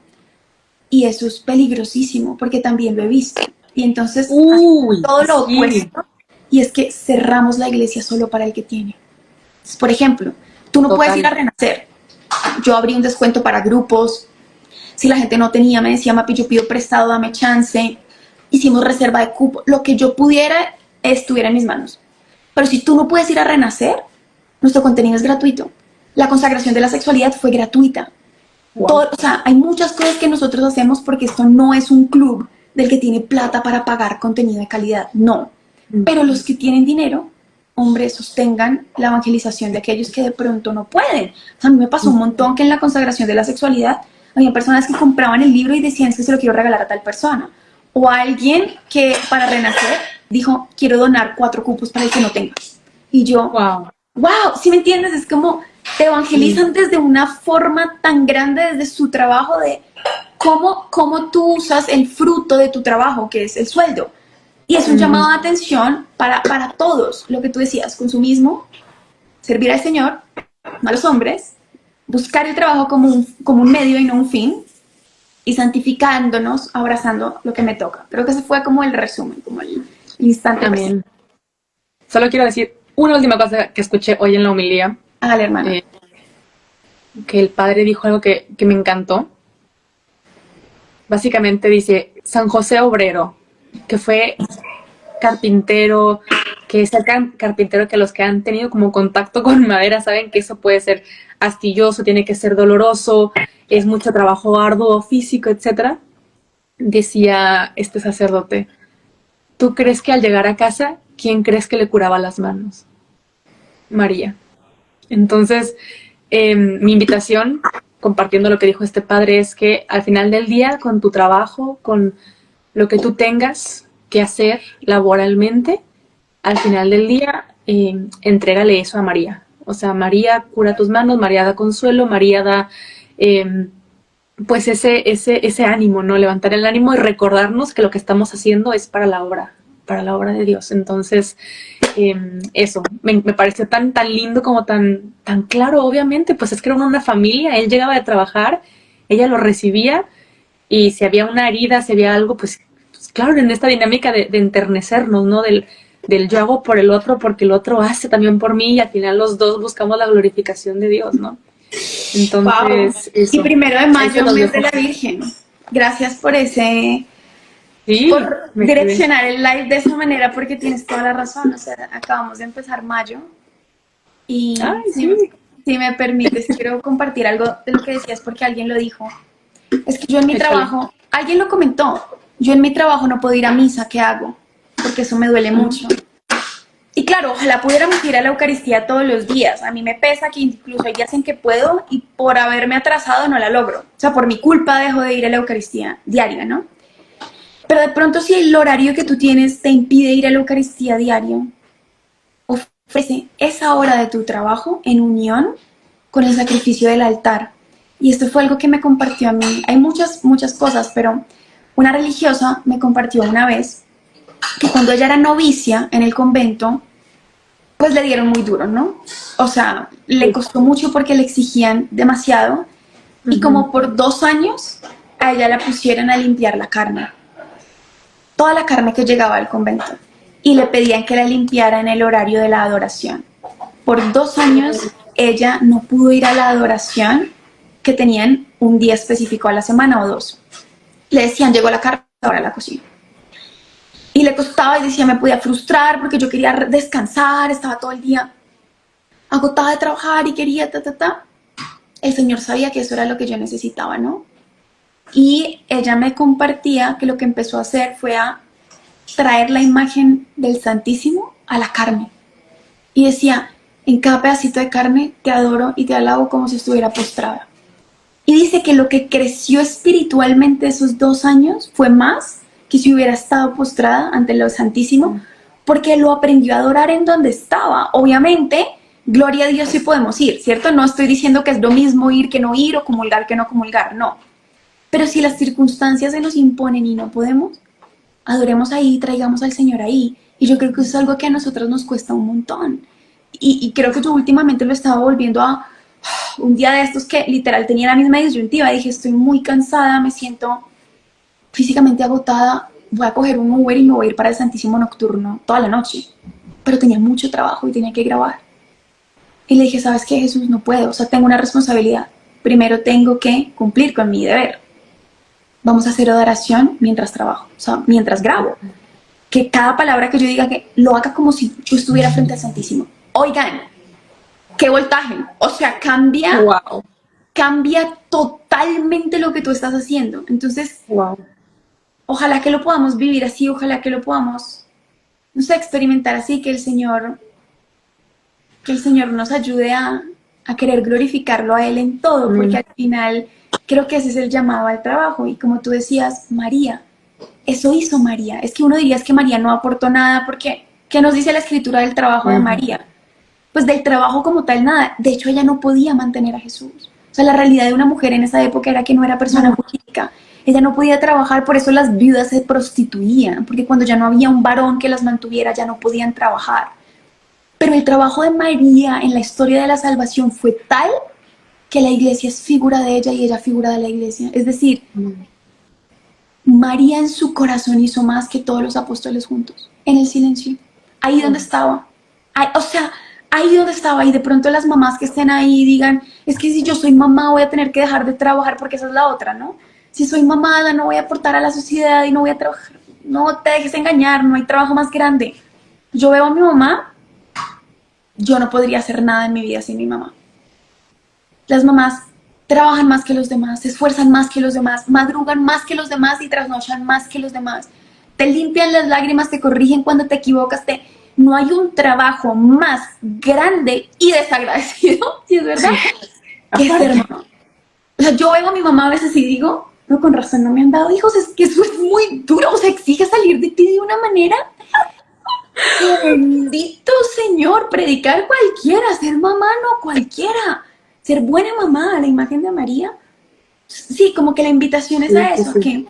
Y eso es peligrosísimo porque también lo he visto. Y entonces Uy, todo lo sí, opuesto, y es que cerramos la iglesia solo para el que tiene. Entonces, por ejemplo, tú no puedes ir a total. Renacer. Yo abrí un descuento para grupos. Si la gente no tenía, me decía, Mapi, yo pido prestado, dame chance. Hicimos reserva de cupo. Lo que yo pudiera estuviera en mis manos. Pero si tú no puedes ir a Renacer, nuestro contenido es gratuito. La consagración de la sexualidad fue gratuita. Wow. Todo, o sea, hay muchas cosas que nosotros hacemos porque esto no es un club del que tiene plata para pagar contenido de calidad, no. Pero los que tienen dinero, hombre, sostengan la evangelización de aquellos que de pronto no pueden. O sea, a mí me pasó un montón que en la consagración de la sexualidad había personas que compraban el libro y decían que se lo quiero regalar a tal persona. O alguien que para renacer dijo, quiero donar 4 cupos para el que no tenga. Y yo, Wow. wow, ¿sí me entiendes? Es como te evangelizan desde una forma tan grande, desde su trabajo, de cómo tú usas el fruto de tu trabajo, que es el sueldo. Y es un llamado de atención para todos, lo que tú decías, consumismo, servir al Señor, no a los hombres, buscar el trabajo como un medio y no un fin, y santificándonos, abrazando lo que me toca. Creo que ese fue como el resumen, como el instante presente. Amén. Solo quiero decir una última cosa que escuché hoy en la homilía, Hágale, hermana. eh, que el padre dijo algo que me encantó. Básicamente dice, San José Obrero, que fue carpintero, que es el carpintero que los que han tenido como contacto con madera saben que eso puede ser astilloso, tiene que ser doloroso, es mucho trabajo arduo, físico, etcétera. Decía este sacerdote, ¿tú crees que al llegar a casa, quién crees que le curaba las manos? María. Entonces, mi invitación, compartiendo lo que dijo este padre, es que al final del día, con tu trabajo, con lo que tú tengas que hacer laboralmente, al final del día, entrégale eso a María. O sea, María cura tus manos, María da consuelo, María da, eh, pues ese ánimo, ¿no? Levantar el ánimo y recordarnos que lo que estamos haciendo es para la obra de Dios. Entonces, eso, me pareció tan lindo como tan claro, obviamente, pues es que era una familia, él llegaba de trabajar, ella lo recibía y si había una herida, si había algo, pues claro, en esta dinámica de enternecernos, ¿no? Del yo hago por el otro porque el otro hace también por mí y al final los dos buscamos la glorificación de Dios, ¿no? Wow. Entonces, Y eso, primero de ahí se mayo, los mes de dejo. la Virgen. Gracias por ese, Sí, por me quedé. direccionar el live de esa manera, porque tienes toda la razón. O sea, acabamos de empezar mayo y Ay, sí. si me permites, quiero compartir algo de lo que decías porque alguien lo dijo. Es que yo en mi Échale. trabajo, alguien lo comentó, yo en mi trabajo no puedo ir a misa, ¿qué hago? Porque eso me duele mucho. Y claro, ojalá pudiéramos ir a la Eucaristía todos los días. A mí me pesa que incluso hay días en que puedo y por haberme atrasado no la logro. O sea, por mi culpa dejo de ir a la Eucaristía diaria, ¿no? Pero de pronto si el horario que tú tienes te impide ir a la Eucaristía diario, ofrece esa hora de tu trabajo en unión con el sacrificio del altar. Y esto fue algo que me compartió a mí. Hay muchas cosas, pero una religiosa me compartió una vez que cuando ella era novicia en el convento, pues le dieron muy duro, ¿no? O sea, le costó mucho porque le exigían demasiado y como por 2 años a ella la pusieron a limpiar la carne, toda la carne que llegaba al convento y le pedían que la limpiara en el horario de la adoración. Por 2 años ella no pudo ir a la adoración que tenían un día específico a la semana o 2. Le decían, llegó la carne, ahora la cocina. Y le costaba y decía, me podía frustrar porque yo quería descansar, estaba todo el día agotada de trabajar y quería El Señor sabía que eso era lo que yo necesitaba, ¿no? Y ella me compartía que lo que empezó a hacer fue a traer la imagen del Santísimo a la carne. Y decía, en cada pedacito de carne te adoro y te alabo como si estuviera postrada. Y dice que lo que creció espiritualmente esos 2 años fue más que si hubiera estado postrada ante lo Santísimo, porque lo aprendió a adorar en donde estaba. Obviamente, gloria a Dios si podemos ir, ¿cierto? No estoy diciendo que es lo mismo ir que no ir o comulgar que no comulgar, no. Pero si las circunstancias se nos imponen y no podemos, adoremos ahí, traigamos al Señor ahí. Y yo creo que eso es algo que a nosotros nos cuesta un montón. Y creo que yo últimamente lo estaba volviendo a un día de estos que literal tenía la misma disyuntiva, dije, estoy muy cansada, me siento físicamente agotada, voy a coger un Uber y me voy a ir para el Santísimo Nocturno toda la noche. Pero tenía mucho trabajo y tenía que grabar. Y le dije, ¿sabes qué, Jesús? No puedo, o sea, tengo una responsabilidad. Primero tengo que cumplir con mi deber. Vamos a hacer adoración mientras trabajo, o sea, mientras grabo. Que cada palabra que yo diga, que lo haga como si yo estuviera frente al Santísimo. Oigan, qué voltaje. O sea, Wow. cambia totalmente lo que tú estás haciendo. Entonces, Wow. ojalá que lo podamos vivir así, ojalá que lo podamos, no sé, experimentar así, que el Señor nos ayude a querer glorificarlo a Él en todo, porque al final creo que ese es el llamado al trabajo. Y como tú decías, María, eso hizo María. Es que uno diría es que María no aportó nada, porque ¿qué nos dice la escritura del trabajo de María? Pues del trabajo como tal nada. De hecho, ella no podía mantener a Jesús. O sea, la realidad de una mujer en esa época era que no era persona jurídica. Ella no podía trabajar, por eso las viudas se prostituían, porque cuando ya no había un varón que las mantuviera, ya no podían trabajar. Pero el trabajo de María en la historia de la salvación fue tal que la iglesia es figura de ella y ella figura de la iglesia. Es decir, María en su corazón hizo más que todos los apóstoles juntos, en el silencio, ahí donde estaba. O sea, ahí donde estaba. Y de pronto las mamás que estén ahí digan, es que si yo soy mamá voy a tener que dejar de trabajar, porque esa es la otra, ¿no? Si soy mamada no voy a aportar a la sociedad y no voy a trabajar. No te dejes engañar, no hay trabajo más grande. Yo veo a mi mamá, yo no podría hacer nada en mi vida sin mi mamá. Las mamás trabajan más que los demás, se esfuerzan más que los demás, madrugan más que los demás y trasnochan más que los demás. Te limpian las lágrimas, te corrigen cuando te equivocas. No hay un trabajo más grande y desagradecido, si es verdad, que ser mamá. O sea, yo veo a mi mamá a veces y digo, no, con razón no me han dado hijos, es que eso es muy duro, o sea, exige salir de ti de una manera. Bendito Señor, predicar cualquiera, ser mamá no cualquiera, ser buena mamá, a la imagen de María. Sí, como que la invitación es a eso, que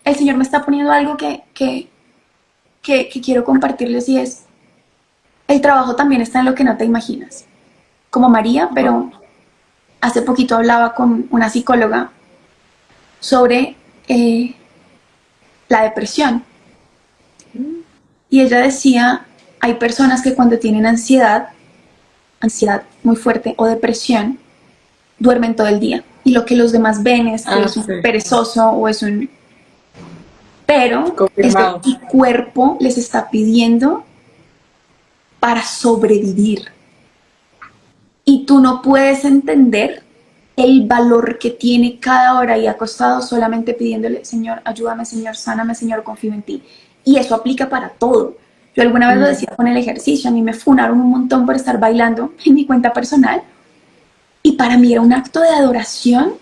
el Señor me está poniendo algo que quiero compartirles, y es, el trabajo también está en lo que no te imaginas, como María. Pero hace poquito hablaba con una psicóloga sobre la depresión. Y ella decía, hay personas que cuando tienen ansiedad muy fuerte o depresión, duermen todo el día. Y lo que los demás ven es que es un perezoso o es un... Pero es que el cuerpo les está pidiendo para sobrevivir. Y tú no puedes entender el valor que tiene cada hora ahí acostado solamente pidiéndole, Señor, ayúdame, Señor, sáname, Señor, confío en ti. Y eso aplica para todo. Yo alguna vez lo decía con el ejercicio, a mí me funaron un montón por estar bailando en mi cuenta personal, y para mí era un acto de adoración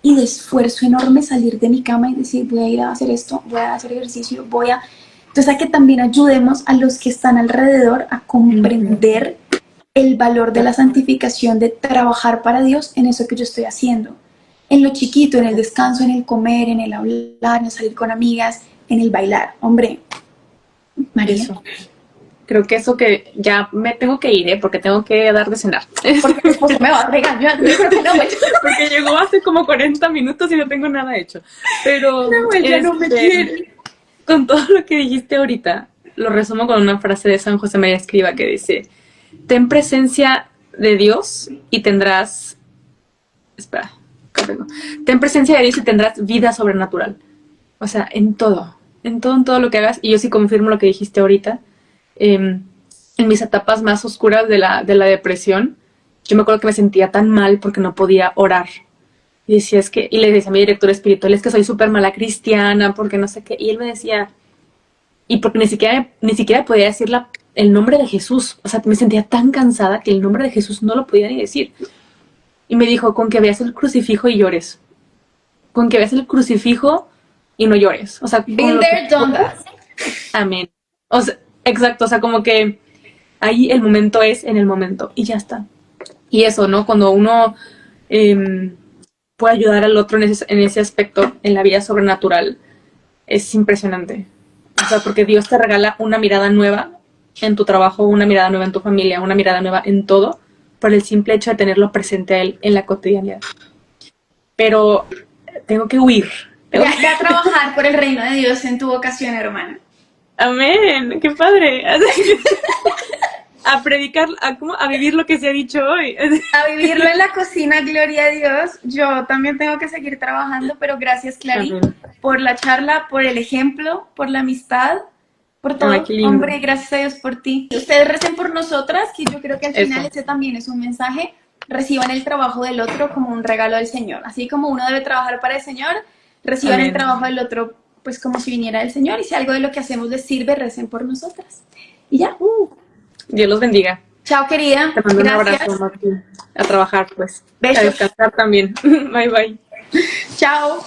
y de esfuerzo enorme salir de mi cama y decir, voy a ir a hacer esto, voy a hacer ejercicio, Entonces, a que también ayudemos a los que están alrededor a comprender el valor de la santificación, de trabajar para Dios en eso que yo estoy haciendo. En lo chiquito, en el descanso, en el comer, en el hablar, en el salir con amigas, en el bailar. Hombre, María. Eso. Creo que eso, que ya me tengo que ir, porque tengo que dar de cenar. Porque mi esposo me va a regañar. Porque llegó hace como 40 minutos y no tengo nada hecho. Pero no, ella no me quiere. Con todo lo que dijiste ahorita, lo resumo con una frase de San José María Escrivá que dice, ten presencia de Dios y tendrás... Espera, ten presencia de Dios y tendrás vida sobrenatural. O sea, en todo lo que hagas. Y yo sí confirmo lo que dijiste ahorita. En mis etapas más oscuras de la depresión, yo me acuerdo que me sentía tan mal porque no podía orar. Y decía, y le decía a mi director espiritual, es que soy súper mala cristiana, porque no sé qué. Y él me decía, y porque ni siquiera podía decir el nombre de Jesús. O sea, me sentía tan cansada que el nombre de Jesús no lo podía ni decir. Y me dijo, con que veas el crucifijo y llores. Con que veas el crucifijo y no llores. O sea, been there, done that. Amén. O sea, exacto, o sea, como que ahí el momento es en el momento y ya está. Y eso, ¿no? Cuando uno puede ayudar al otro en ese aspecto, en la vida sobrenatural, es impresionante. O sea, porque Dios te regala una mirada nueva en tu trabajo, una mirada nueva en tu familia, una mirada nueva en todo, por el simple hecho de tenerlo presente a Él en la cotidianidad. Pero tengo que huir. Ve a trabajar por el reino de Dios en tu vocación, hermana. Amén, qué padre. A predicar, a vivir lo que se ha dicho hoy. A vivirlo en la cocina, gloria a Dios. Yo también tengo que seguir trabajando, pero gracias, Clary, Amén. por la charla, por el ejemplo, por la amistad, por todo. Ay, qué lindo. Hombre, gracias a Dios por ti. Ustedes recen por nosotras, que yo creo que al final Eso. ese también es un mensaje. Reciban el trabajo del otro como un regalo del Señor. Así como uno debe trabajar para el Señor, reciban Amén. el trabajo del otro pues como si viniera del Señor. Y si algo de lo que hacemos les sirve, recen por nosotras. Y ya. Dios los bendiga. Chao, querida. Te mando un Gracias. abrazo, Martín. A trabajar, pues. Besos. A descansar también. Bye, bye. Chao.